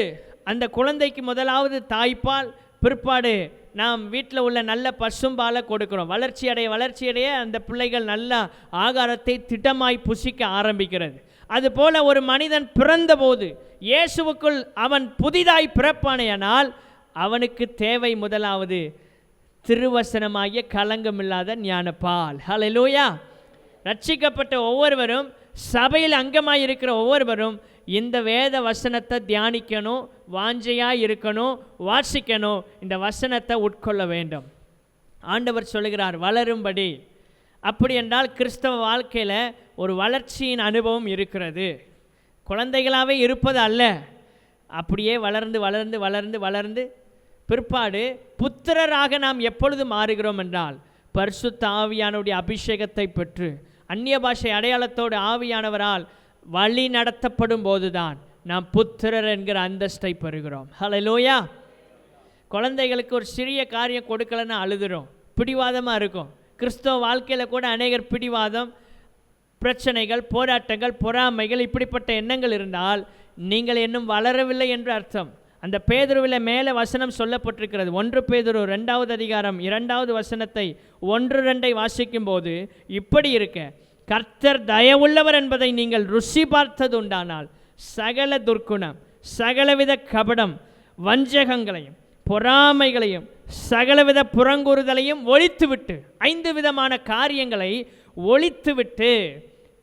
அந்த குழந்தைக்கு முதலாவது தாய்ப்பால், பிற்பாடு நாம் வீட்டில் உள்ள நல்ல பசும்பாலை கொடுக்கிறோம். வளர்ச்சியடைய அந்த பிள்ளைகள் நல்ல ஆகாரத்தை திட்டமாய் புசிக்க ஆரம்பிக்கிறது. அதுபோல் ஒரு மனிதன் பிறந்தபோது இயேசுவுக்குள் அவன் புதிதாய் பிறப்பானேயானால் அவனுக்கு தேவை முதலாவது திருவசனமாகிய களங்கமில்லாத ஞானப்பால். ஹல்லேலூயா. ரட்சிக்கப்பட்ட ஒவ்வொருவரும், சபையில் அங்கமாக இருக்கிற ஒவ்வொருவரும் இந்த வேத வசனத்தை தியானிக்கணும், வாஞ்சையாக இருக்கணும், வாசிக்கணும், இந்த வசனத்தை உட்கொள்ள வேண்டும். ஆண்டவர் சொல்லுகிறார் வளரும்படி. அப்படி என்றால் கிறிஸ்தவ வாழ்க்கையில் ஒரு வளர்ச்சியின் அனுபவம் இருக்கிறது. குழந்தைகளாகவே இருப்பது அல்ல, அப்படியே வளர்ந்து வளர்ந்து வளர்ந்து வளர்ந்து பிற்பாடு புத்திரராக நாம் எப்பொழுது மாறுகிறோம் என்றால் பரிசுத்த ஆவியானுடைய அபிஷேகத்தை பெற்று அந்நிய பாஷை அடையாளத்தோடு ஆவியானவரால் வழி நடத்தப்படும் போதுதான் நாம் புத்திரர் என்கிற அந்தஸ்தை பெறுகிறோம். ஹல்லேலூயா. குழந்தைகளுக்கு ஒரு சிறிய காரியம் கொடுக்கலன்னு அழுதுறோம், பிடிவாதமாக இருக்கும். கிறிஸ்தவ வாழ்க்கையில் கூட அநேகர் பிடிவாதம், பிரச்சனைகள், போராட்டங்கள், பொறாமைகள், இப்படிப்பட்ட எண்ணங்கள் இருந்தால் நீங்கள் இன்னும் வளரவில்லை என்று அர்த்தம். அந்த பேதுருவில் மேலே வசனம் சொல்லப்பட்டிருக்கிறது. 1 பேதுரு 2வது அதிகாரம் 2வது வசனத்தை 1-2 வாசிக்கும் போது இப்படி இருக்க, கர்த்தர் தயவுள்ளவர் என்பதை நீங்கள் ருசி பார்த்தது உண்டானால் சகல துர்க்குணம், சகலவித கபடம், வஞ்சகங்களையும் பொறாமைகளையும் சகலவித புறங்கூறுதலையும் ஒழித்துவிட்டு, 5 விதமான காரியங்களை ஒழித்துவிட்டு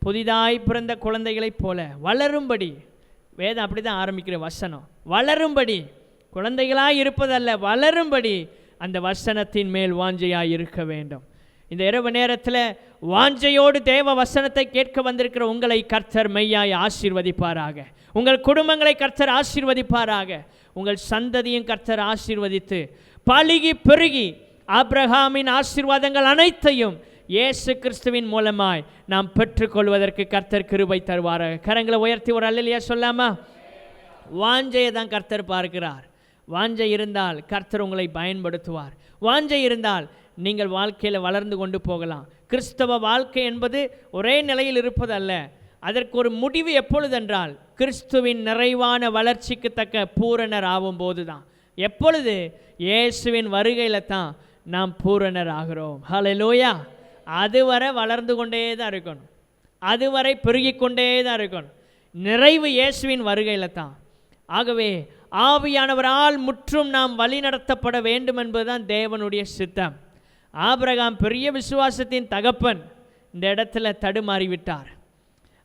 புதிதாய் பிறந்த குழந்தைகளைப் போல வளரும்படி. வேதம் அப்படி தான் ஆரம்பிக்கிற வசனம். வளரும்படி, குழந்தைகளாக இருப்பதல்ல, வளரும்படி அந்த வசனத்தின் மேல் வாஞ்சையாக இருக்க வேண்டும். இந்த இரவு நேரத்தில் வாஞ்சையோடு தேவ வசனத்தை கேட்க வந்திருக்கிற உங்களை கர்த்தர் மெய்யாய் ஆசீர்வதிப்பாராக. உங்கள் குடும்பங்களை கர்த்தர் ஆசீர்வதிப்பாராக. உங்கள் சந்ததியும் கர்த்தர் ஆசீர்வதித்து பலுகி பெருகி ஆபிரகாமின் ஆசீர்வாதங்கள் அனைத்தையும் இயேசு கிறிஸ்துவின் மூலமாய் நாம் பெற்றுக்கொள்வதற்கு கர்த்தர் கிருபை தருவாராக. கரங்களை உயர்த்தி ஒரு அல்லேலூயா சொல்லாமா? வாஞ்சையை தான் கர்த்தர் பார்க்கிறார். வாஞ்சை இருந்தால் கர்த்தர் உங்களை பயன்படுத்துவார். வாஞ்சை இருந்தால் நீங்கள் வாழ்க்கையில் வளர்ந்து கொண்டு போகலாம். கிறிஸ்தவ வாழ்க்கை என்பது ஒரே நிலையில் இருப்பதல்ல, அதற்கு ஒரு முடிவு எப்பொழுதென்றால் கிறிஸ்துவின் நிறைவான வளர்ச்சிக்கு தக்க பூரணர் ஆகும் போது தான். எப்பொழுது? இயேசுவின் வருகையில் தான் நாம் பூரணர் ஆகிறோம். ஹல்லேலூயா. அதுவரை வளர்ந்து கொண்டே தான் இருக்கணும், அதுவரை பெருகி கொண்டே தான் இருக்கணும். நிறைவு இயேசுவின் வருகையில் தான். ஆகவே ஆவியானவரால் முற்றும் நாம் வழி நடத்தப்பட வேண்டும் என்பதுதான் தேவனுடைய சித்தம். ஆபிரகாம் பெரிய விசுவாசத்தின் தகப்பன் இந்த இடத்துல தடுமாறிவிட்டார்.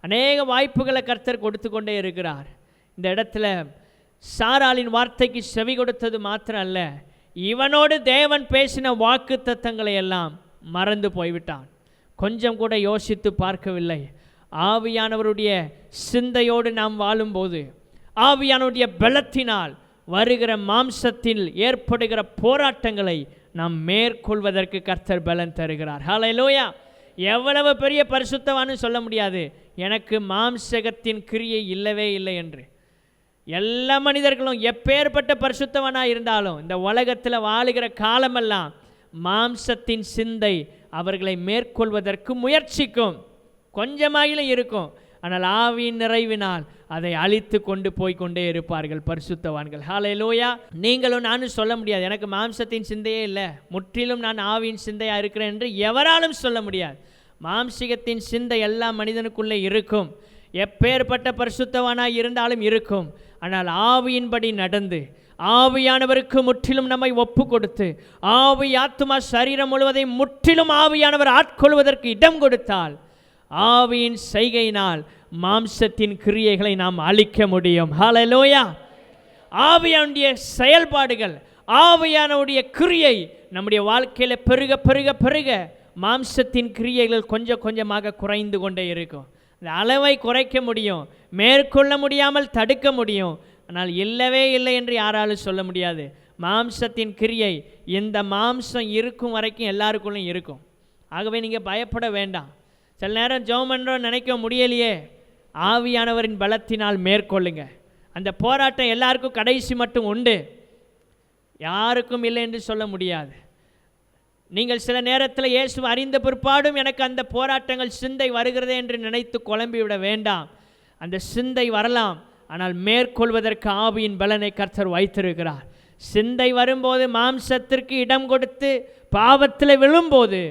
அநேக வாய்ப்புகளை கர்த்தர் கொடுத்து கொண்டே இருக்கிறார். இந்த இடத்துல சாராளின் வார்த்தைக்கு செவி கொடுத்தது மாத்திரம் அல்ல, இவனோடு தேவன் பேசின வாக்கு தத்தங்களை எல்லாம் மறந்து போய்விட்டான். கொஞ்சம் கூட யோசித்து பார்க்கவில்லை. ஆவியானவருடைய சிந்தையோடு நாம் வாழும்போது, ஆவியானவருடைய பலத்தினால் வருகிற மாம்சத்தில் ஏற்படுகிற போராட்டங்களை நாம் மேற்கொள்வதற்கு கர்த்தர் பலன் தருகிறார். ஹல்லேலூயா. எவ்வளவு பெரிய பரிசுத்தவான்னு சொல்ல முடியாது, எனக்கு மாம்சகத்தின் கிரியை இல்லவே இல்லை என்று. எல்லா மனிதர்களும் எப்பேற்பட்ட பரிசுத்தவனாக இருந்தாலும் இந்த உலகத்தில் வாழுகிற காலமெல்லாம் மாம்சத்தின் சிந்தை அவர்களை மேற்கொள்வதற்கு முயற்சிக்கும், கொஞ்சமாயிலும் இருக்கும். ஆனால் ஆவியின் நிறைவினால் அதை அழித்து கொண்டு போய்கொண்டே இருப்பார்கள் பரிசுத்தவான்கள். ஹல்லேலூயா. நீங்களும் நானும் சொல்ல முடியாது, எனக்கு மாம்சத்தின் சிந்தையே இல்லை, முற்றிலும் நான் ஆவியின் சிந்தையாக இருக்கிறேன் என்று எவராலும் சொல்ல முடியாது. மாம்சிகத்தின் சிந்தை எல்லா மனிதனுக்குள்ளே இருக்கும், எப்பேற்பட்ட பரிசுத்தவானாக இருந்தாலும் இருக்கும். ஆனால் ஆவியின்படி நடந்து ஆவியானவருக்கு முற்றிலும் நம்மை ஒப்பு கொடுத்து ஆவி ஆத்துமா சரீரம் முழுவதை முற்றிலும் ஆவியானவர் ஆட்கொள்வதற்கு இடம் கொடுத்தால் ஆவியின் செய்கையினால் மாம்சத்தின் கிரியைகளை நாம் அழிக்க முடியும். ஹல்லேலூயா. ஆவியானுடைய செயல்பாடுகள், ஆவியானுடைய கிரியை நம்முடைய வாழ்க்கையில் பெருக பெருக பெருக மாம்சத்தின் கிரியைகள் கொஞ்சம் கொஞ்சமாக குறைந்து கொண்டே இருக்கும். அந்த அளவை குறைக்க முடியும், மேற்கொள்ள முடியாமல் தடுக்க முடியும். ஆனால் இல்லவே இல்லை என்று யாராலும் சொல்ல முடியாது. மாம்சத்தின் கிரியை இந்த மாம்சம் இருக்கும் வரைக்கும் எல்லாருக்குள்ளும் இருக்கும். ஆகவே நீங்கள் பயப்பட வேண்டாம். சில நேரம் ஜெபம் பண்ணுறோம் நினைக்க முடியலையே, ஆவியானவரின் பலத்தினால் மேற்கொள்ளுங்க. அந்த போராட்டம் எல்லாருக்கும் கடைசி மட்டும் உண்டு, யாருக்கும் இல்லை என்று சொல்ல முடியாது. நீங்கள் சில நேரத்தில் இயேசு அறிந்த பிற்பாடும் எனக்கு அந்த போராட்டங்கள் சிந்தை வருகிறதே என்று நினைத்து குழம்பிவிட வேண்டாம். அந்த சிந்தை வரலாம், ஆனால் மேற்கொள்வதற்கு ஆவியின் பலனை கர்த்தர் வைத்திருக்கிறார். சிந்தை வரும்போது மாம்சத்திற்கு இடம் கொடுத்து பாவத்தில் விழும்போது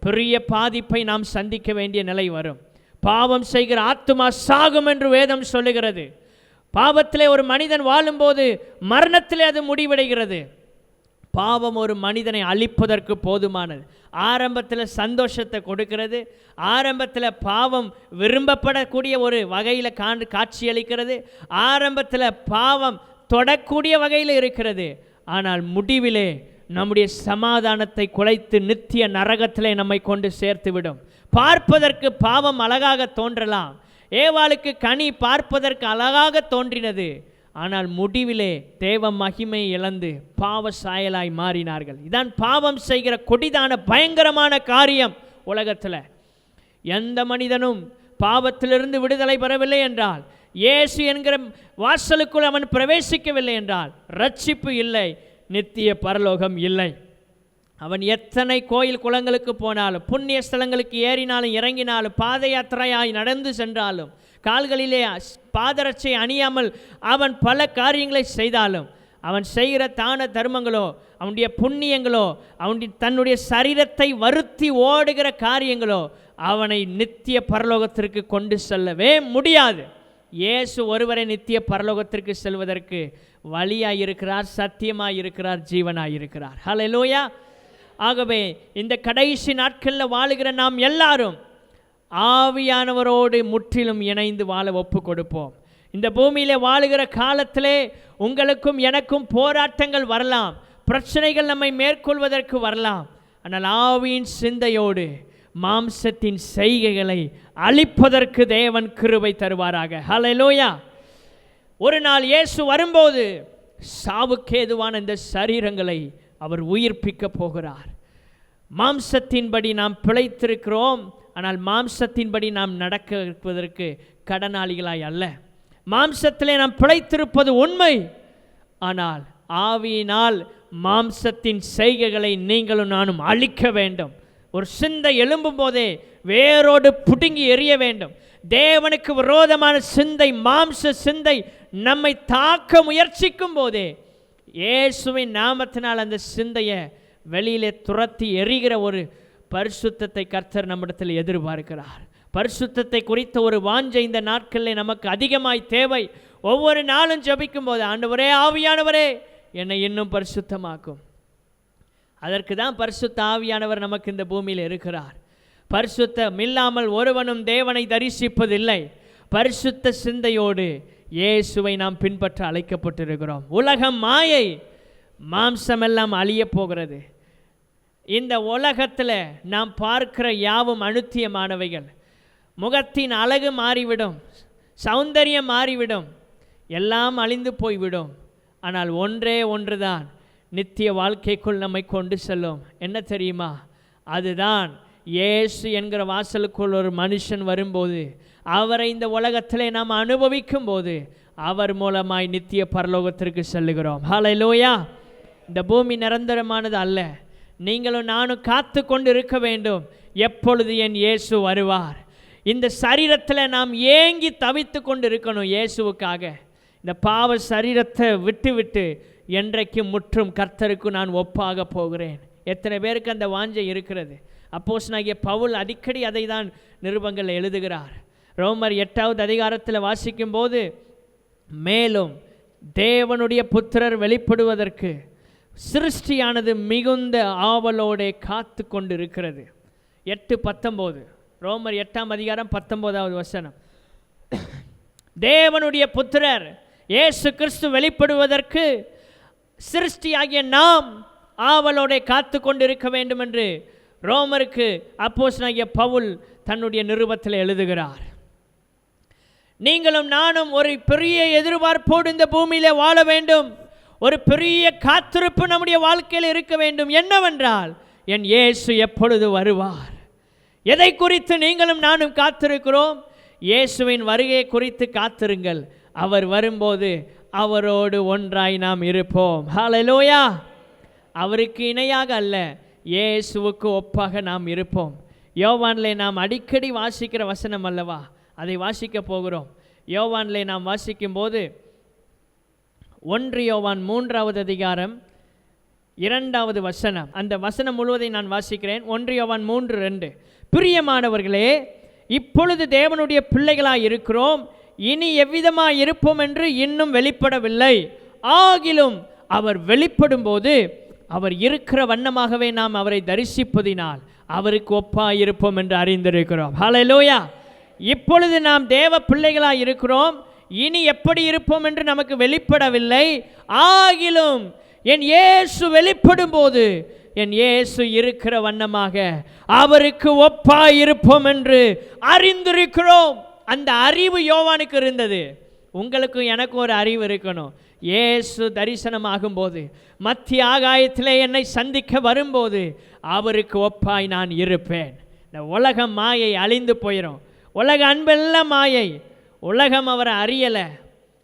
பெரிய பாதிப்பை நாம் சந்திக்க வேண்டிய நிலை வரும். பாவம் செய்கிற ஆத்துமா சாகும் என்று வேதம் சொல்லுகிறது. பாவத்திலே ஒரு மனிதன் வாழும்போது மரணத்திலே அது முடிவடைகிறது. பாவம் ஒரு மனிதனை அழிப்பதற்கு போதுமானது. ஆரம்பத்தில் சந்தோஷத்தை கொடுக்கிறது, ஆரம்பத்தில் பாவம் விரும்பப்படக்கூடிய ஒரு வகையில் காட்சியளிக்கிறது, ஆரம்பத்தில் பாவம் தொடக்கூடிய வகையில் இருக்கிறது. ஆனால் முடிவிலே நம்முடைய சமாதானத்தை குலைத்து நித்திய நரகத்திலே நம்மை கொண்டு சேர்த்துவிடும். பார்ப்பதற்கு பாவம் அழகாக தோன்றலாம், ஏவாளுக்கு கனி பார்ப்பதற்கு அழகாக தோன்றினது. ஆனால் முடிவிலே தேவ மகிமை இழந்து பாவ சாயலாய் மாறினார்கள். இதான் பாவம் செய்கிற கொடிதான பயங்கரமான காரியம். உலகத்தில் எந்த மனிதனும் பாவத்திலிருந்து விடுதலை பெறவில்லை என்றால், இயேசு என்கிற வாசலுக்குள் அவன் பிரவேசிக்கவில்லை என்றால் ரட்சிப்பு இல்லை, நித்திய பரலோகம் இல்லை. அவன் எத்தனை கோயில் குளங்களுக்கு போனாலும், புண்ணிய ஸ்தலங்களுக்கு ஏறினாலும் இறங்கினாலும், பாத யாத்திரையாய் நடந்து சென்றாலும், கால்களிலே பாதரட்சை அணியாமல் அவன் பல காரியங்களை செய்தாலும், அவன் செய்கிற தான தர்மங்களோ அவனுடைய புண்ணியங்களோ அவனுடைய தன்னுடைய சரீரத்தை வருத்தி ஓடுகிற காரியங்களோ அவனை நித்திய பரலோகத்திற்கு கொண்டு செல்லவே முடியாது. இயேசு ஒருவரை நித்திய பரலோகத்திற்கு செல்வதற்கு வழியாய் இருக்கிறார், சத்தியமாய் இருக்கிறார், ஜீவனாய் இருக்கிறார். ஹல்லேலூயா. ஆகவே இந்த கடைசி நாட்களில் வாழுகிற நாம் எல்லாரும் ஆவியானவரோடு முற்றிலும் இணைந்து வாழ ஒப்பு கொடுப்போம். இந்த பூமியிலே வாழுகிற காலத்திலே உங்களுக்கும் எனக்கும் போராட்டங்கள் வரலாம், பிரச்சனைகள் நம்மை மேற்கொள்வதற்கு வரலாம். ஆனால் ஆவியின் சிந்தையோடு மாம்சத்தின் செய்கைகளை அழிப்பதற்கு தேவன் கிருபை தருவாராக. ஹல்லேலூயா. ஒரு நாள் இயேசு வரும்போது சாவுக்கேதுவான இந்த சரீரங்களை அவர் உயிர்ப்பிக்க போகிறார். மாம்சத்தின்படி நாம் பிழைத்திருக்கிறோம், ஆனால் மாம்சத்தின்படி நாம் நடப்பதற்கு கடனாளிகளாய் அல்ல. மாம்சத்திலே நாம் பிழைத்திருப்பது உண்மை, ஆனால் ஆவியினால் மாம்சத்தின் செய்கைகளை நீங்களும் நானும் அழிக்க வேண்டும். ஒரு சிந்தை எழும்பும் போதே வேரோடு புடுங்கி எறிய வேண்டும். தேவனுக்கு விரோதமான சிந்தை, மாம்ச சிந்தை நம்மை தாக்க முயற்சிக்கும் போதே இயேசுவின் நாமத்தினால் அந்த சிந்தையை வெளியிலே துரத்தி எறிகிற ஒரு பரிசுத்தத்தை கர்த்தர் நம்மிடத்தில் எதிர்பார்க்கிறார். பரிசுத்தத்தை குறித்த ஒரு வாஞ்சை இந்த நாட்களில் நமக்கு அதிகமாய் தேவை. ஒவ்வொரு நாளும் ஜெபிக்கும் போது, ஆண்டவரே, ஆவியானவரே, என்னை இன்னும் பரிசுத்தமாக்கும். அதற்கு தான் பரிசுத்த ஆவியானவர் நமக்கு இந்த பூமியில் இருக்கிறார். பரிசுத்தம் இல்லாமல் ஒருவனும் தேவனை தரிசிப்பதில்லை. பரிசுத்த சிந்தையோடு இயேசுவை நாம் பின்பற்ற அழைக்கப்பட்டிருக்கிறோம். உலகம் மாயை, மாம்சமெல்லாம் அழிய போகிறது. இந்த உலகத்தில் நாம் பார்க்கிற யாவும் அனுத்தியமானவைகள். முகத்தின் அழகு மாறிவிடும், சௌந்தரியம் மாறிவிடும், எல்லாம் அழிந்து போய்விடும். ஆனால் ஒன்றே ஒன்றுதான் நித்திய வாழ்க்கைக்குள் நம்மை கொண்டு செல்லும். என்ன தெரியுமா? அதுதான் இயேசு என்கிற வாசலுக்குள் ஒரு மனுஷன் வரும்போது, அவரை இந்த உலகத்திலே நாம் அனுபவிக்கும் போது, அவர் மூலமாய் நித்திய பரலோகத்திற்கு செல்லுகிறோம். ஹல்லேலூயா. இந்த பூமி நிரந்தரமானது அல்ல. நீங்களும் நானும் காத்து கொண்டு இருக்க வேண்டும். எப்பொழுது என் இயேசு வருவார்? இந்த சரீரத்தில் நாம் ஏங்கி தவித்து கொண்டு இருக்கணும் இயேசுவுக்காக. இந்த பாவ சரீரத்தை விட்டு விட்டு என்றைக்கு முற்றும் கர்த்தருக்கு நான் ஒப்பாக போகிறேன். எத்தனை பேருக்கு அந்த வாஞ்சை இருக்கிறது? அப்போஸ்தலனாகிய பவுல் அடிக்கடி அதை தான் நிருபங்கள் எழுதுகிறார். ரோமர் 8வது அதிகாரத்தில் வாசிக்கும்போது, மேலும் தேவனுடைய புத்திரர் வெளிப்படுவதற்கு சிருஷ்டியானது மிகுந்த ஆவலோடு காத்து கொண்டு இருக்கிறது. 8:19 ரோமர் 8ஆம் அதிகாரம் 19வது வசனம். தேவனுடைய புத்திரர் இயேசு கிறிஸ்து வெளிப்படுவதற்கு சிருஷ்டியாகிய நாம் ஆவலோடு காத்து கொண்டு இருக்க வேண்டும் என்று ரோமருக்கு அப்போஸ்தலனாகிய பவுல் தன்னுடைய நிருபத்தில் எழுதுகிறார். நீங்களும் நானும் ஒரு பெரிய எதிர்பார்ப்போடு இந்த பூமியிலே வாழ வேண்டும். ஒரு பெரிய காத்திருப்பு நம்முடைய வாழ்க்கையில் இருக்க வேண்டும். என்னவென்றால், என் இயேசு எப்பொழுது வருவார்? எதை குறித்து நீங்களும் நானும் காத்திருக்கிறோம்? இயேசுவின் வருகை குறித்து காத்திருங்கள். அவர் வரும்போது அவரோடு ஒன்றாய் நாம் இருப்போம். ஹல்லேலூயா. அவருக்கு இணையாக அல்ல, இயேசுவுக்கு ஒப்பாக நாம் இருப்போம். யோவானிலே நாம் அடிக்கடி வாசிக்கிற வசனம் அல்லவா, அதை வாசிக்க போகிறோம். யோவானிலே நாம் வாசிக்கும்போது 1 யோவான் 3வது அதிகாரம் 2வது வசனம், அந்த வசனம் முழுவதை நான் வாசிக்கிறேன். 1 யோவான் 3:2. பிரியமானவர்களே, இப்பொழுது தேவனுடைய பிள்ளைகளாய் இருக்கிறோம், இனி எவ்விதமாய் இருப்போம் என்று இன்னும் வெளிப்படவில்லை. ஆகிலும் அவர் வெளிப்படும் போது அவர் இருக்கிற வண்ணமாகவே நாம் அவரை தரிசிப்பதினால் அவருக்கு ஒப்பாய் இருப்போம் என்று அறிந்திருக்கிறோம். ஹல்லேலூயா. இப்பொழுது நாம் தேவ பிள்ளைகளாய் இருக்கிறோம், இனி எப்படி இருப்போம் என்று நமக்கு வெளிப்படவில்லை. ஆகிலும் என் இயேசு வெளிப்படும் போது என் இயேசு இருக்கிற வண்ணமாக அவருக்கு ஒப்பாய் இருப்போம் என்று அறிந்திருக்கிறோம். அந்த அறிவு யோவானுக்கு இருந்தது. உங்களுக்கும் எனக்கும் ஒரு அறிவு இருக்கணும். இயேசு தரிசனமாகும் போது, மத்திய ஆகாயத்திலே என்னை சந்திக்க வரும்போது அவருக்கு ஒப்பாய் நான் இருப்பேன். இந்த உலகம் மாயை, அழிந்து போயிடும். உலக அன்பெல்லாம் மாயை. உலகம் அவரை அறியலை,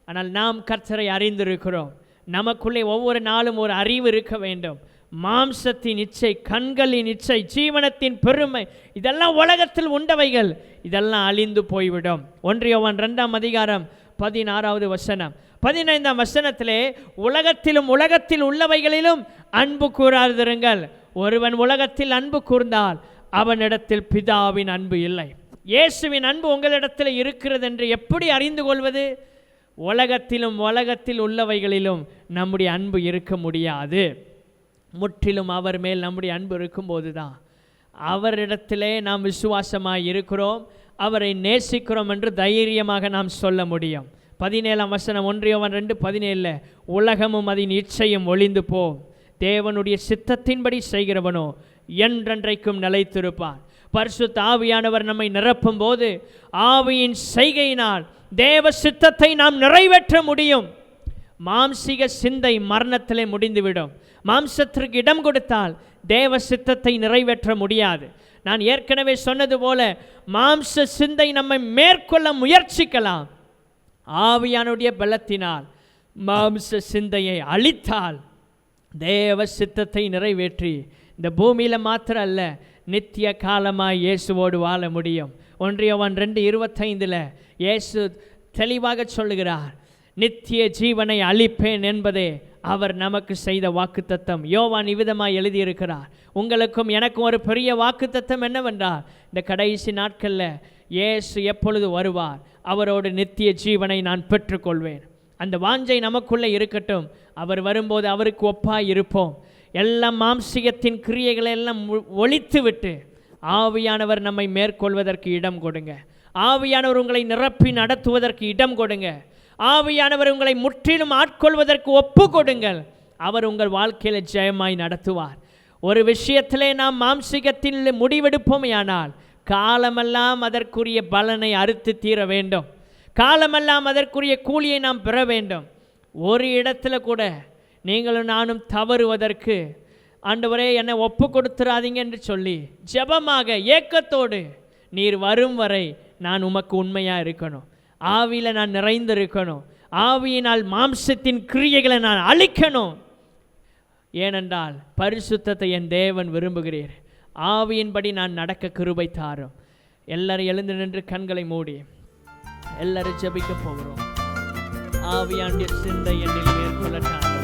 ஆனால் நாம் கர்த்தரை அறிந்திருக்கிறோம். நமக்குள்ளே ஒவ்வொரு நாளும் ஒரு அறிவு இருக்க வேண்டும். மாம்சத்தின் இச்சை, கண்களின் இச்சை, ஜீவனத்தின் பெருமை, இதெல்லாம் உலகத்தில் உண்டவைகள், இதெல்லாம் அழிந்து போய்விடும். 1 யோவான் 2ஆம் அதிகாரம் 16வது வசனம். 15ஆம் வசனத்திலே, உலகத்திலும் உலகத்தில் உள்ளவைகளிலும் அன்பு கூறாதிருங்கள். ஒருவன் உலகத்தில் அன்பு கூர்ந்தால் அவனிடத்தில் பிதாவின் அன்பு இல்லை. இயேசுவின் அன்பு உங்களிடத்தில் இருக்கிறது என்று எப்படி அறிந்து கொள்வது? உலகத்திலும் உலகத்தில் உள்ளவைகளிலும் நம்முடைய அன்பு இருக்க முடியாது. முற்றிலும் அவர் மேல் நம்முடைய அன்பு இருக்கும்போது தான் அவரிடத்திலே நாம் விசுவாசமாக இருக்கிறோம், அவரை நேசிக்கிறோம் என்று தைரியமாக நாம் சொல்ல முடியும். 17ஆம் வசனம் 1 யோவான் 2:17, உலகமும் அதன் இச்சையும் ஒளிந்து போம், தேவனுடைய சித்தத்தின்படி செய்கிறவனோ என்றென்றைக்கும் நிலைத்திருப்பான். பரிசுத்த ஆவியானவர் நம்மை நிரப்பும் போது ஆவியின் செய்கையினால் தேவ சித்தத்தை நாம் நிறைவேற்ற முடியும். மாம்சிக சிந்தை மரணத்திலே முடிந்துவிடும். மாம்சத்திற்கு இடம் கொடுத்தால் தேவ சித்தத்தை நிறைவேற்ற முடியாது. நான் ஏற்கனவே சொன்னது போல, மாம்ச சிந்தை நம்மை மேற்கொள்ள முயற்சிக்கலாம். ஆவியானுடைய பலத்தினால் மாம்ச சிந்தையை அழித்தால் தேவ சித்தத்தை நிறைவேற்றி இந்த பூமியில் மாத்திரம் அல்ல, நித்திய காலமாய் இயேசுவோடு வாழ முடியும். 1 யோவான் 2:25 இயேசு தெளிவாக சொல்லுகிறார், நித்திய ஜீவனை அளிப்பேன் என்பதே அவர் நமக்கு செய்த வாக்குத்தத்தம். யோவான் இவ்விதமாய் எழுதியிருக்கிறார். உங்களுக்கும் எனக்கும் ஒரு பெரிய வாக்குத்தத்தம் என்னவென்றால், இந்த கடைசி நாட்களில் இயேசு எப்பொழுது வருவார், அவரோடு நித்திய ஜீவனை நான் பெற்றுக்கொள்வேன். அந்த வாஞ்சை நமக்குள்ளே இருக்கட்டும். அவர் வரும்போது அவருக்கு ஒப்பாய் இருப்போம். எல்லாம் மாம்சிகத்தின் கிரியைகளை எல்லாம் ஒழித்து விட்டு ஆவியானவர் நம்மை மேற்கொள்வதற்கு இடம் கொடுங்க. ஆவியானவர் உங்களை நிரப்பி நடத்துவதற்கு இடம் கொடுங்க. ஆவியானவர் உங்களை முற்றிலும் ஆட்கொள்வதற்கு ஒப்பு கொடுங்கள். அவர் உங்கள் வாழ்க்கையில் ஜெயமாய் நடத்துவார். ஒரு விஷயத்திலே நாம் மாம்சிகத்தில் முடிவெடுப்போமையானால் காலமெல்லாம் அதற்குரிய பலனை அறுத்து தீர வேண்டும். காலமெல்லாம் அதற்குரிய கூலியை நாம் பெற வேண்டும். ஒரு இடத்துல கூட நீங்களும் நானும் தவறுவதற்கு ஆண்டவரே என்னை ஒப்பு கொடுத்துறாதீங்க என்று சொல்லி ஜெபமாக ஏக்கத்தோடு நீர் வரும் வரை நான் உமக்கு உண்மையாக இருக்கணும், ஆவியில் நான் நிறைந்திருக்கணும், ஆவியினால் மாம்சத்தின் கிரியைகளை நான் அழிக்கணும். ஏனென்றால் பரிசுத்தத்தை என் தேவன் விரும்புகிறீர். ஆவியின்படி நான் நடக்க கிருபை தாரும். எல்லாரும் எழுந்து நின்று கண்களை மூடி எல்லாரும் ஜெபிக்க போகிறோம். ஆவியாண்டிய சிந்தை என்னில் மேற்கொள்ளட்டார்.